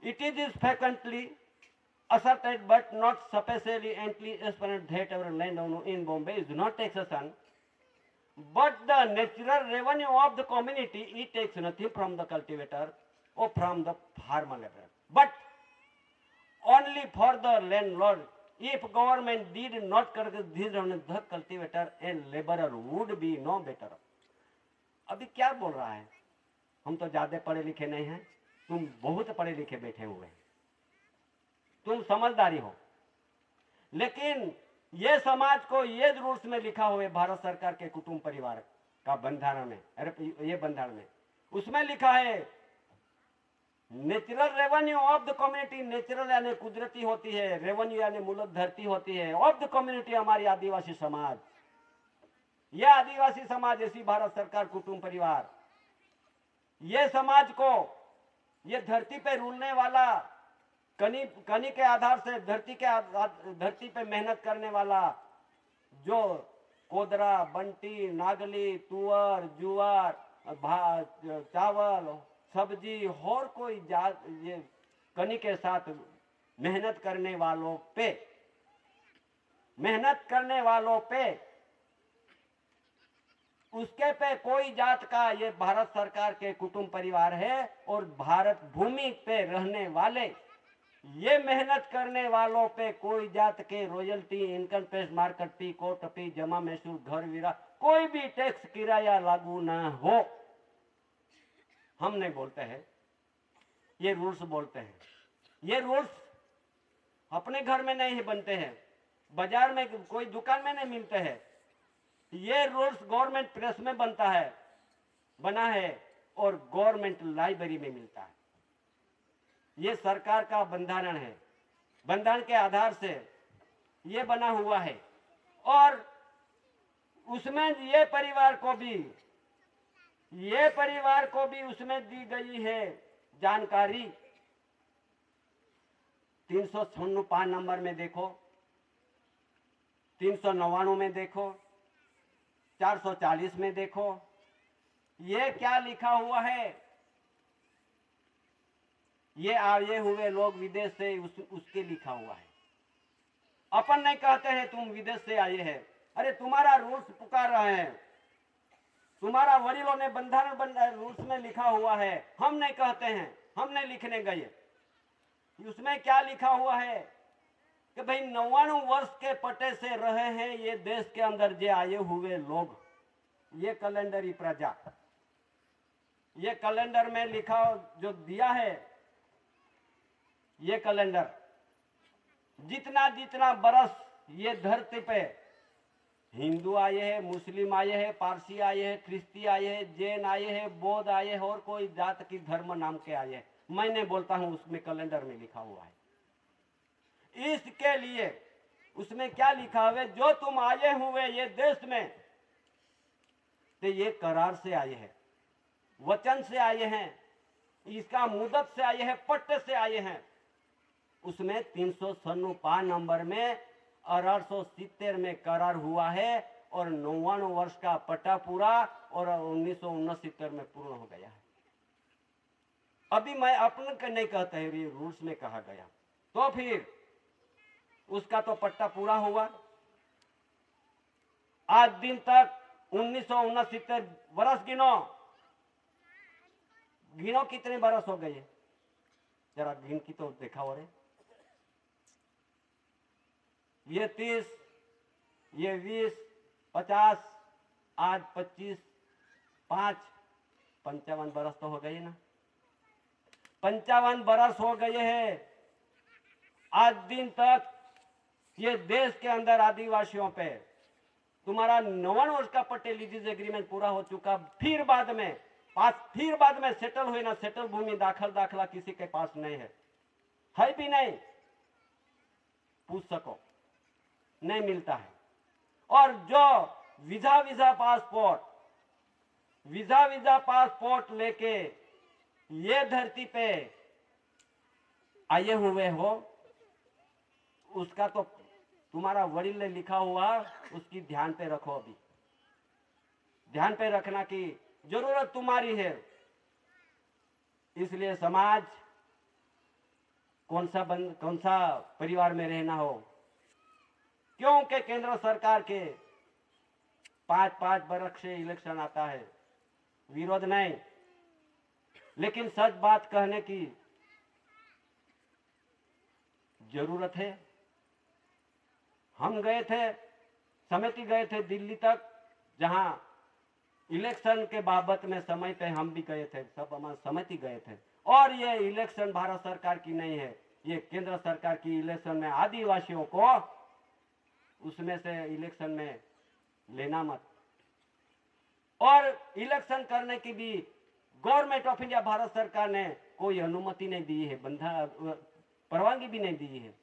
Speaker 1: it is frequently asserted but not sufficiently apparent that our land in Bombay is not taxation but the natural revenue of the community. It takes nothing from the cultivator or from the farmer laborer, but only for the landlord. If government did not correct this, the cultivator and laborer would be no better. अभी क्या बोल रहा है, हम तो ज्यादा पढ़े लिखे नहीं हैं, तुम बहुत पढ़े लिखे बैठे हुए हैं, तुम समझदारी हो, लेकिन ये समाज को ये रूल्स में लिखा हुआ है भारत सरकार के कुटुंब परिवार का बंधारण में, ये बंधारण में उसमें लिखा है natural revenue of the community. Natural यानी कुदरती होती है, रेवेन्यू यानी मूलत धरती होती है, ऑफ द कम्युनिटी हमारी आदिवासी समाज। यह आदिवासी समाज ऐसी भारत सरकार कुटुंब परिवार, ये समाज को, ये धरती पे रूलने वाला, कनी के आधार से धरती पे मेहनत करने वाला, जो कोदरा, बंटी, नागली, तुअर, जुआर, चावल, सब्जी और कोई जात, ये कनी के साथ मेहनत करने वालों पे उसके पे कोई जात का, ये भारत सरकार के कुटुंब परिवार है। और भारत भूमि पे रहने वाले, ये मेहनत करने वालों पे कोई जात के रॉयल्टी, इनकम टैक्स, मार्केट फी, कोर्ट फी, जमा महसूल, घर विरा, कोई भी टैक्स किराया लागू ना हो। हम नहीं बोलते हैं, ये रूल्स बोलते हैं। ये रूल्स अपने घर में नहीं बनते हैं, बाजार में कोई दुकान में नहीं मिलते हैं। ये रूल्स गवर्नमेंट प्रेस में बना है और गवर्नमेंट लाइब्रेरी में मिलता है। ये सरकार का बंधारण है, बंधारण के आधार से ये बना हुआ है। और उसमें ये परिवार को भी उसमें दी गई है जानकारी। 396 नंबर में देखो, 399 में देखो, 440 में देखो, ये क्या लिखा हुआ है। ये आए हुए लोग विदेश से, उसके लिखा हुआ है। अपन नहीं कहते हैं तुम विदेश से आए हैं, अरे तुम्हारा रूल्स पुकार रहे हैं, तुम्हारा वडीलों ने बंधारण रूल्स में लिखा हुआ है। हम नहीं कहते हैं, हम नहीं लिखने गए। उसमें क्या लिखा हुआ है कि भाई 99 वर्ष के पटे से रहे हैं ये देश के अंदर जे आए हुए लोग, ये कैलेंडरी प्रजा, ये कैलेंडर में लिखा जो दिया है, ये कैलेंडर जितना जितना बरस ये धरती पे हिंदू आए हैं, मुस्लिम आए हैं, पारसी आए हैं, ख्रिस्ती आए हैं, जैन आए हैं, बौद्ध आए हैं और कोई जात की धर्म नाम के आए हैं, मैं नहीं बोलता हूं, उसमें कैलेंडर में लिखा हुआ है। इसके लिए उसमें क्या लिखा हुआ है, जो तुम आए हुए ये देश में, तो ये करार से आए हैं, वचन से आए हैं, इसका मुदत से आए हैं, पट्टे से आए हैं। उसमें 396 नंबर में 1870 में करार हुआ है और 99 वर्ष का पट्टा पूरा और 1969 में पूर्ण हो गया है। अभी मैं अपन का नहीं कहता है, ये रूल्स में कहा गया, तो फिर उसका तो पट्टा पूरा हुआ। आज दिन तक 1969 वर्ष गिनो कितने बरस हो गए, जरा गिन की तो देखा हो रहे। ये 30, ये 20, 50, आज 25, 5, 55 बरस तो हो गए ना, 55 बरस हो गए हैं। आज दिन तक ये देश के अंदर आदिवासियों पे तुम्हारा 59 वर्ष का पटेल लीज एग्रीमेंट पूरा हो चुका, फिर बाद में सेटल हुए ना, सेटल भूमि दाखला किसी के पास नहीं है भी नहीं, पूछ सको, नहीं मिलता है। और जो वीजा पासपोर्ट लेके ये धरती पे आए हुए हो, उसका तो तुम्हारा वडील ने लिखा हुआ, उसकी ध्यान पे रखो, अभी ध्यान पे रखना की जरूरत तुम्हारी है। इसलिए समाज कौन सा परिवार में रहना हो, क्योंकि केंद्र सरकार के 5-5 बरस से इलेक्शन आता है, विरोध नहीं, लेकिन सच बात कहने की जरूरत है। हम गए थे, समिति गए थे दिल्ली तक, जहां इलेक्शन के बाबत में समय पे हम भी गए थे, सब हमारे समिति गए थे। और ये इलेक्शन भारत सरकार की नहीं है, ये केंद्र सरकार की इलेक्शन में आदिवासियों को उसमें से इलेक्शन में लेना मत। और इलेक्शन करने की भी गवर्नमेंट ऑफ इंडिया भारत सरकार ने कोई अनुमति नहीं दी है, परवानगी भी नहीं दी है।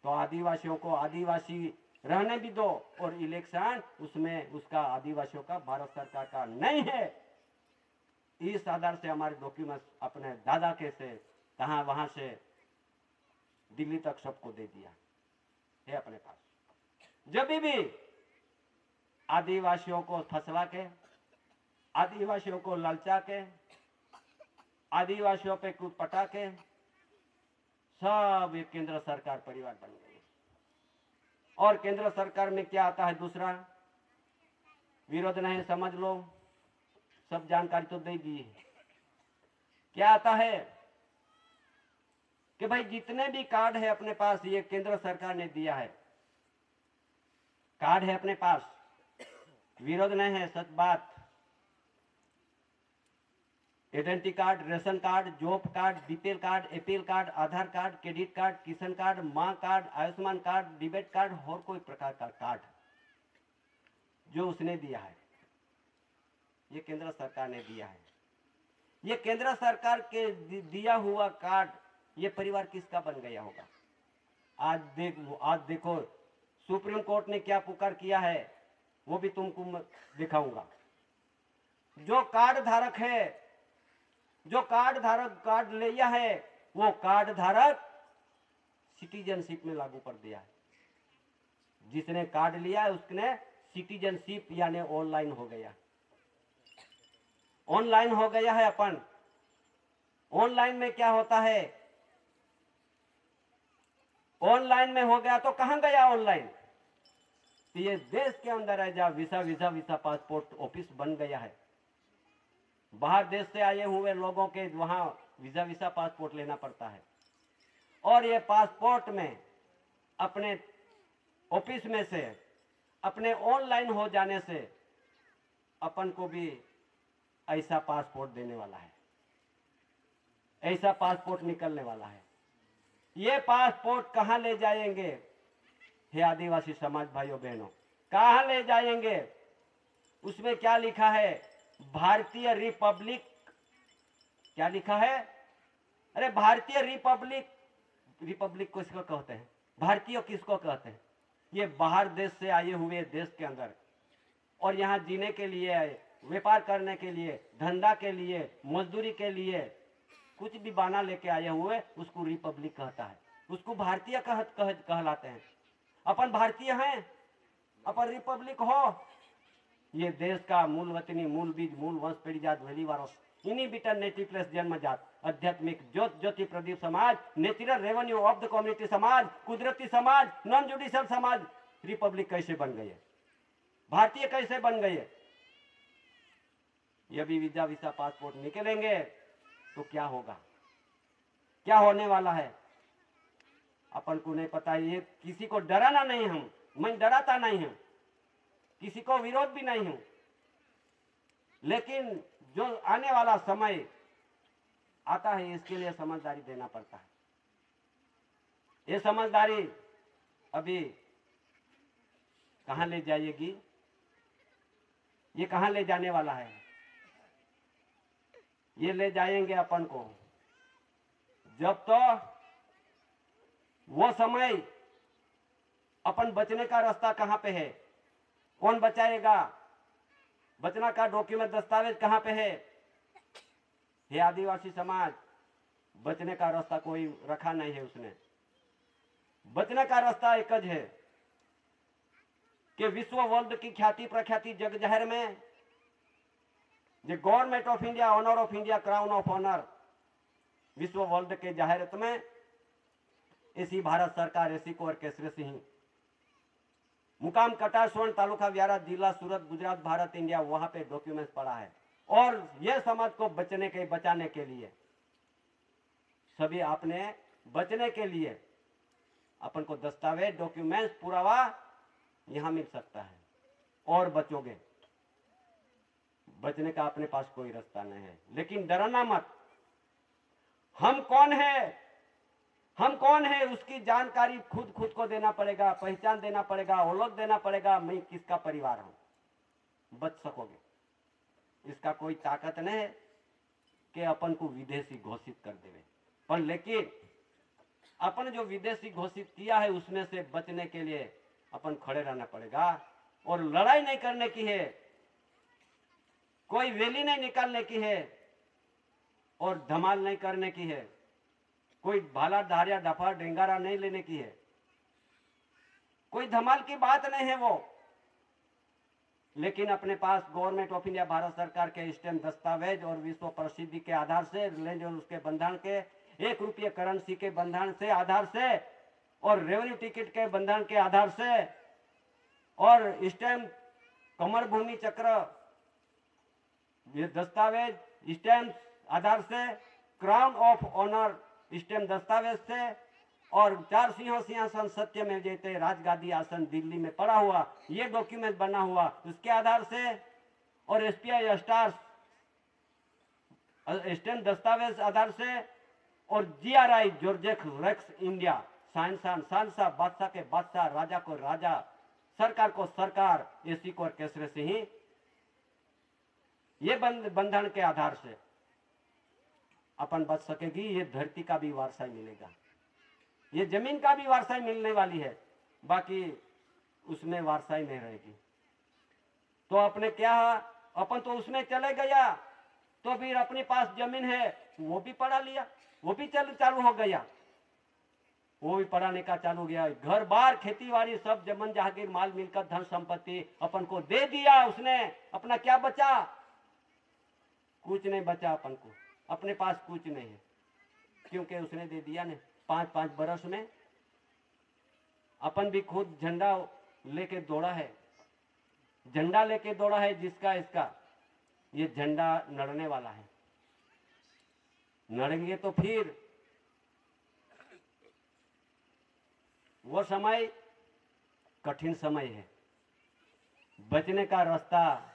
Speaker 1: तो आदिवासियों को आदिवासी रहने भी दो, और इलेक्शन उसमें उसका आदिवासियों का भारत सरकार का नहीं है। इस आधार से हमारे डॉक्यूमेंट्स अपने दादा के से कहा वहां से दिल्ली तक सबको दे दिया है अपने पास। जब भी आदिवासियों को फसला के, आदिवासियों को ललचा के, आदिवासियों पे कूद पटा के, सब एक केंद्र सरकार परिवार बन गई। और केंद्र सरकार में क्या आता है दूसरा, विरोध नहीं, समझ लो, सब जानकारी तो दे दी है। क्या आता है कि भाई जितने भी कार्ड है अपने पास, ये केंद्र सरकार ने दिया है, कार्ड है अपने पास, विरोध नहीं है, सच बात। Identity card, ration card, job card, BPL card, APL card, Aadhaar card, credit card, किसान कार्ड, मां card, Ayushman card, debit card और कोई प्रकार का कार्ड जो उसने दिया है, ये केंद्र सरकार ने दिया है। ये केंद्र सरकार के दिया हुआ कार्ड, ये परिवार किसका बन गया होगा? आज देखो सुप्रीम कोर्ट ने क्या पुकार किया है, वो भी तुमको दिखाऊंगा। जो कार्ड धारक है, जो कार्ड लिया है, वो कार्ड धारक सिटीजनशिप में लागू कर दिया है। जिसने कार्ड लिया है उसने सिटीजनशिप यानी ऑनलाइन हो गया, ऑनलाइन हो गया है अपन। ऑनलाइन में क्या होता है, ऑनलाइन में हो गया तो कहां गया ऑनलाइन? तो ये देश के अंदर है, जहां वीसा पासपोर्ट ऑफिस बन गया है। बाहर देश से आए हुए लोगों के वहां वीसा पासपोर्ट लेना पड़ता है, और ये पासपोर्ट में अपने ऑफिस में से अपने ऑनलाइन हो जाने से अपन को भी ऐसा पासपोर्ट देने वाला है, ऐसा पासपोर्ट निकलने वाला है। ये पासपोर्ट कहां ले जाएंगे हे आदिवासी समाज भाइयों बहनों, कहां ले जाएंगे? उसमें क्या लिखा है? भारतीय रिपब्लिक। क्या लिखा है? अरे भारतीय रिपब्लिक को किसको कहते हैं? भारतीय किसको कहते हैं? ये बाहर देश से आए हुए देश के अंदर और यहाँ जीने के लिए आए, व्यापार करने के लिए, धंधा के लिए, मजदूरी के लिए, कुछ भी बहाना लेके आए हुए, उसको रिपब्लिक कहता है, उसको भारतीय कहलाते हैं। अपन भारतीय हैं, अपन रिपब्लिक हो। ये देश का मूल वतनी, मूल बीज, मूल वंश, पीढ़ी जात, वेली वारस, इन्हीं बिटर नेटिव प्लेस जन्म जात, आध्यात्मिक ज्योति प्रदीप समाज, natural revenue of the community समाज, कुदरती समाज, नॉन जुडिशियल समाज, रिपब्लिक कैसे बन गई है? भारतीय कैसे बन गई है? ये भी वीसा पासपोर्ट निकलेंगे तो क्या होगा, क्या होने वाला है अपन को नहीं पता। ये किसी को डराना नहीं, मैं डराता नहीं हूं, किसी को विरोध भी नहीं हूं, लेकिन जो आने वाला समय आता है इसके लिए समझदारी देना पड़ता है। ये समझदारी अभी कहां ले जाएगी, ये कहां ले जाने वाला है? ये ले जाएंगे अपन को जब तो वो समय अपन बचने का रास्ता कहां पे है, कौन बचाएगा, बचना का डॉक्यूमेंट दस्तावेज कहां पे है? ये आदिवासी समाज बचने का रास्ता कोई रखा नहीं है उसने। बचने का रास्ता एक ज है कि विश्व वर्ल्ड की ख्याति प्रख्याति जग जाहिर में जो government of India, honour of India, crown of honour विश्व वर्ल्ड के जाहिरत में ऐसी भारत सरकार ऐसी को केसरी सिंह मुकाम कटार स्वर्ण तालुका व्यारा जिला सूरत गुजरात भारत इंडिया वहां पे डॉक्यूमेंट्स पड़ा है। और यह समाज को बचाने के लिए सभी आपने बचने के लिए अपन को दस्तावेज डॉक्यूमेंट्स पुरावा यहां मिल सकता है और बचोगे। बचने का अपने पास कोई रास्ता नहीं है, लेकिन डरना मत। हम कौन है, हम कौन है उसकी जानकारी खुद को देना पड़ेगा, पहचान देना पड़ेगा, ओळख देना पड़ेगा। मैं किसका परिवार हूं, बच सकोगे। इसका कोई ताकत नहीं है कि अपन को विदेशी घोषित कर देवे, पर लेकिन अपन जो विदेशी घोषित किया है उसमें से बचने के लिए अपन खड़े रहना पड़ेगा। और लड़ाई नहीं करने की है, कोई वैली नहीं निकालने की है और धमाल नहीं करने की है, कोई भाला धारिया डफा डेंगारा नहीं लेने की है, कोई धमाल की बात नहीं है वो। लेकिन अपने पास गवर्नमेंट ऑफ इंडिया भारत सरकार के स्टैम्प दस्तावेज और विश्व प्रसिद्धि के आधार से रिलायंस और उसके बंधन के 1 रुपये करेंसी के बंधन से आधार से और रेवेन्यू टिकट के बंधन के आधार से और स्टैम्प कमर भूमि चक्र ये दस्तावेज स्टैम्प आधार से क्राउन ऑफ ऑनर स्टैम्प दस्तावेज से और 4 सिंहासन सत्य में जयते राजगादी आसन दिल्ली में पड़ा हुआ ये डॉक्यूमेंट बना हुआ उसके आधार से और एसपीआई स्टार्स स्टैम्प दस्तावेज आधार से और जीआरआई जॉर्जेक रेक्स इंडिया शानशाह बादशाह के बादशाह राजा को राजा सरकार को सरकार एसी को केसरे से ही ये बंधन के आधार से अपन बच सकेगी। ये धरती का भी वारसा मिलेगा, ये जमीन का भी वारसा मिलने वाली है, बाकी उसमें वारसा ही नहीं रहेगी। तो अपने क्या अपन तो उसमें चले गया तो फिर अपने पास जमीन है वो भी पढ़ा लिया, वो भी चालू हो गया, वो भी पढ़ाने का चालू गया। घर बार खेती बाड़ी सब जमन जहागीर माल मिलकर धन संपत्ति अपन को दे दिया उसने। अपना क्या बचा, कुछ नहीं बचा अपन को, अपने पास कुछ नहीं है क्योंकि उसने दे दिया ने 5-5 बरस में। अपन भी खुद झंडा लेके दौड़ा है, झंडा लेके दौड़ा है जिसका इसका ये झंडा लड़ने वाला है। लड़ेंगे तो फिर वो समय कठिन समय है, बचने का रास्ता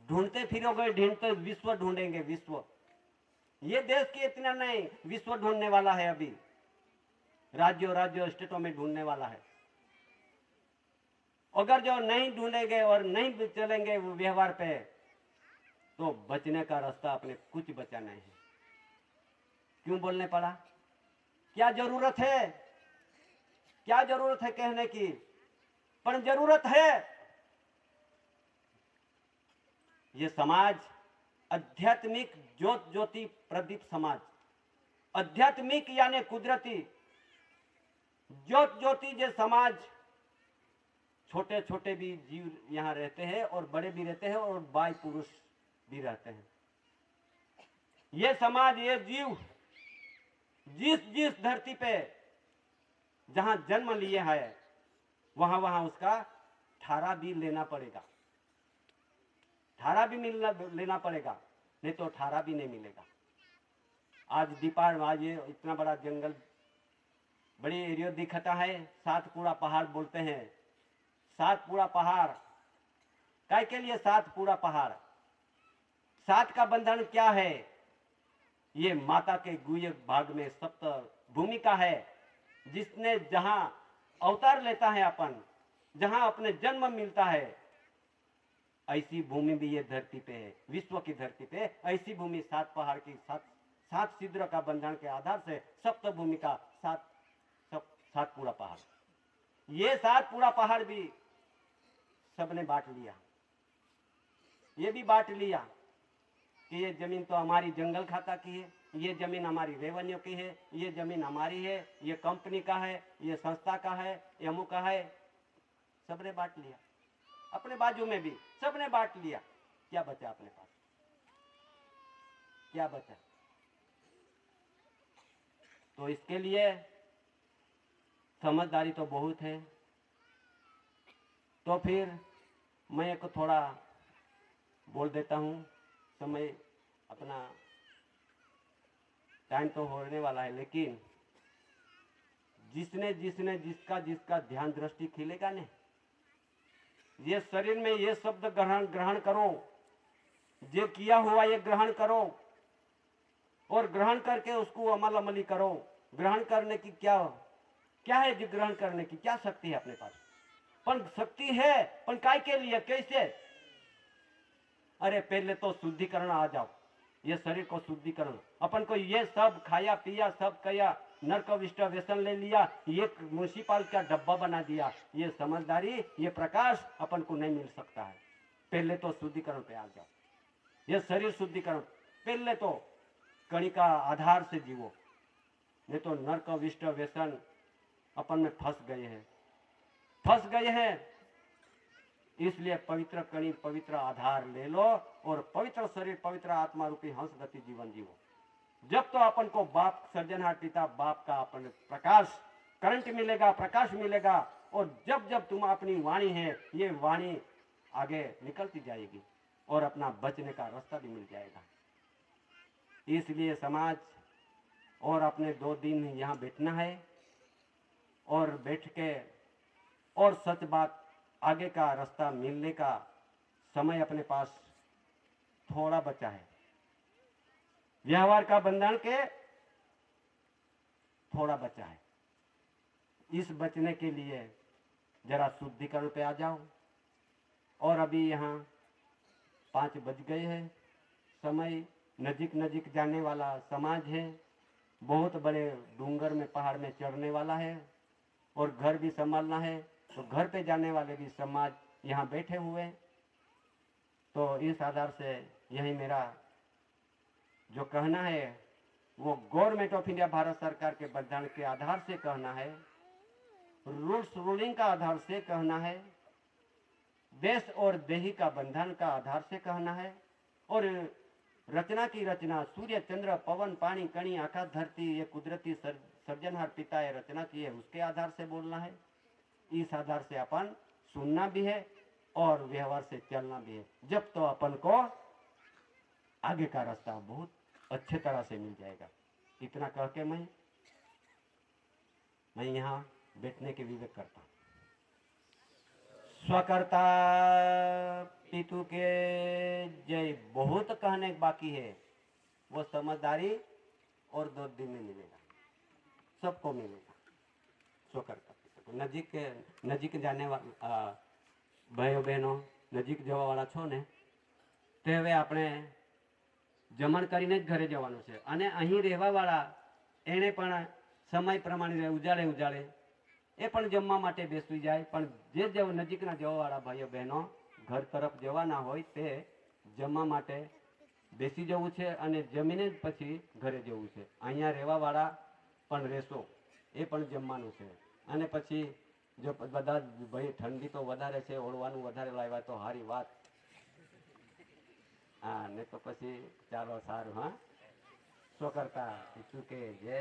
Speaker 1: ढूंढते फिरोगे, ढूंढते विश्व ढूंढेंगे। विश्व ये देश के इतना नहीं, विश्व ढूंढने वाला है, अभी राज्यों स्टेटों में ढूंढने वाला है। अगर जो नहीं ढूंढेंगे और नहीं चलेंगे व्यवहार पे तो बचने का रास्ता अपने कुछ बचा नहीं है। क्यों बोलने पड़ा, क्या जरूरत है, क्या जरूरत है कहने की, पर जरूरत है। ये समाज आध्यात्मिक ज्योति प्रदीप समाज, आध्यात्मिक यानी कुदरती ज्योति जे समाज, छोटे छोटे भी जीव यहाँ रहते हैं और बड़े भी रहते हैं और बाई पुरुष भी रहते हैं। ये समाज, ये जीव जिस धरती पे जहां जन्म लिए है वहां उसका ठारा भी लेना पड़ेगा, ठारा भी लेना पड़ेगा, नहीं तो ठारा भी नहीं मिलेगा। आज ये इतना बड़ा जंगल बड़ी एरिया दिखता है, 7 पहाड़ बोलते हैं। 7 पहाड़ काय के लिए 7 पहाड़, सात का बंधन क्या है? ये माता के गुह्य भाग में सप्त भूमिका है, जिसने जहां अवतार लेता है अपन, जहां अपने जन्म मिलता है, ऐसी भूमि भी ये धरती पे है, विश्व की धरती पे ऐसी भूमि, सात पहाड़ की सात सिद्र का बंधन के आधार से सप्त भूमि का सात पूरा पहाड़, ये सात पूरा पहाड़ भी सबने बांट लिया। ये भी बांट लिया कि ये जमीन तो हमारी जंगल खाता की है, ये जमीन हमारी रेवेन्यू की है, ये जमीन हमारी है, ये कंपनी का है, ये संस्था का है, ये अमुक का है। सबने बांट लिया, अपने बाजू में भी सबने बांट लिया। क्या बचा अपने पास? क्या बचा? तो इसके लिए समझदारी तो बहुत है। तो फिर मैं एक थोड़ा बोल देता हूँ, समय अपना टाइम तो होने वाला है, लेकिन जिसने जिसने जिसका जिसका ध्यान दृष्टि खिलेगा ने, ये शरीर में ये शब्द ग्रहण करो, जो किया हुआ ये ग्रहण करो, और ग्रहण करके उसको अमली करो। ग्रहण करने की क्या है? जो ग्रहण करने की क्या शक्ति है अपने पास? पर शक्ति है, पर काय के लिए, कैसे? अरे पहले तो शुद्धिकरण आ जाओ, ये शरीर को शुद्धिकरण। अपन को ये सब खाया पिया, सब कया, नरक विष्ट व्यसन ले लिया, ये म्युनिसिपल का डब्बा बना दिया। ये समझदारी, ये प्रकाश अपन को नहीं मिल सकता है। पहले तो शुद्धिकरण पे आ जाओ, ये शरीर शुद्धिकरण। पहले तो कणी का आधार से जीवो, नहीं तो नरक विष्ट व्यसन अपन में फंस गए हैं। इसलिए पवित्र कणी, पवित्र आधार ले लो, और पवित्र शरीर, पवित्र आत्मा रूपी हंस गति जीवन जीवो। जब तो अपन को बाप सर्जनहार पिता बाप का अपन प्रकाश करंट मिलेगा, प्रकाश मिलेगा, और जब जब तुम अपनी वाणी है, ये वाणी आगे निकलती जाएगी और अपना बचने का रास्ता भी मिल जाएगा। इसलिए समाज और अपने 2 दिन यहाँ बैठना है, और बैठ के और सच बात आगे का रास्ता मिलने का समय अपने पास थोड़ा बचा है। व्यवहार का बंधन के थोड़ा बचा है। इस बचने के लिए जरा शुद्धिकरण पे आ जाओ। और अभी यहाँ 5 बज गए हैं, समय नजीक जाने वाला समाज है, बहुत बड़े डूंगर में, पहाड़ में चढ़ने वाला है, और घर भी संभालना है, तो घर पे जाने वाले भी समाज यहाँ बैठे हुए। तो इस आधार से यही मेरा जो कहना है वो गवर्नमेंट ऑफ इंडिया, भारत सरकार के बंधन के आधार से कहना है, रूल्स रूलिंग का आधार से कहना है, देश और देही का बंधन का आधार से कहना है, और रचना की रचना, सूर्य चंद्र पवन पानी कणी आकाश धरती, ये कुदरती सर्जनहार पिता है रचना की है, उसके आधार से बोलना है। इस आधार से अपन सुनना भी है और व्यवहार से चलना भी है। जब तो अपन को आगे का रास्ता बहुत अच्छे तरह से मिल जाएगा। इतना कह के मैं यहाँ बैठने के विवेक करता हूँ। स्वकर्ता पितु के जय। बहुत कहने बाकी है, वो समझदारी और 2 दिन में मिलेगा, सबको मिलेगा। स्वकर्ता पितु नजीक जाने वाला भाइयों बहनों, नजीक जवा वाला छो ने, ते हवे આપણે જમણ કરીને જ ઘરે જવાનું છે, અને અહીં રહેવાવાળા એણે પણ સમય પ્રમાણે ઉજાળે એ પણ જમવા માટે બેસી જાય, પણ જે નજીકના જવાવાળા ભાઈઓ બહેનો ઘર તરફ જવાના હોય તે જમવા માટે બેસી જવું છે, અને જમીને જ પછી ઘરે જવું છે। અહીંયા રહેવાવાળા પણ રહેશો, એ પણ જમવાનું છે। અને પછી જો બધા ભાઈ ઠંડી તો વધારે છે, ઓળવાનું વધારે લાવ્યા તો સારી વાત, હા, ને તો પછી ચાલો સારું, હા। સ્વકર્તા પિતૃ કે જય।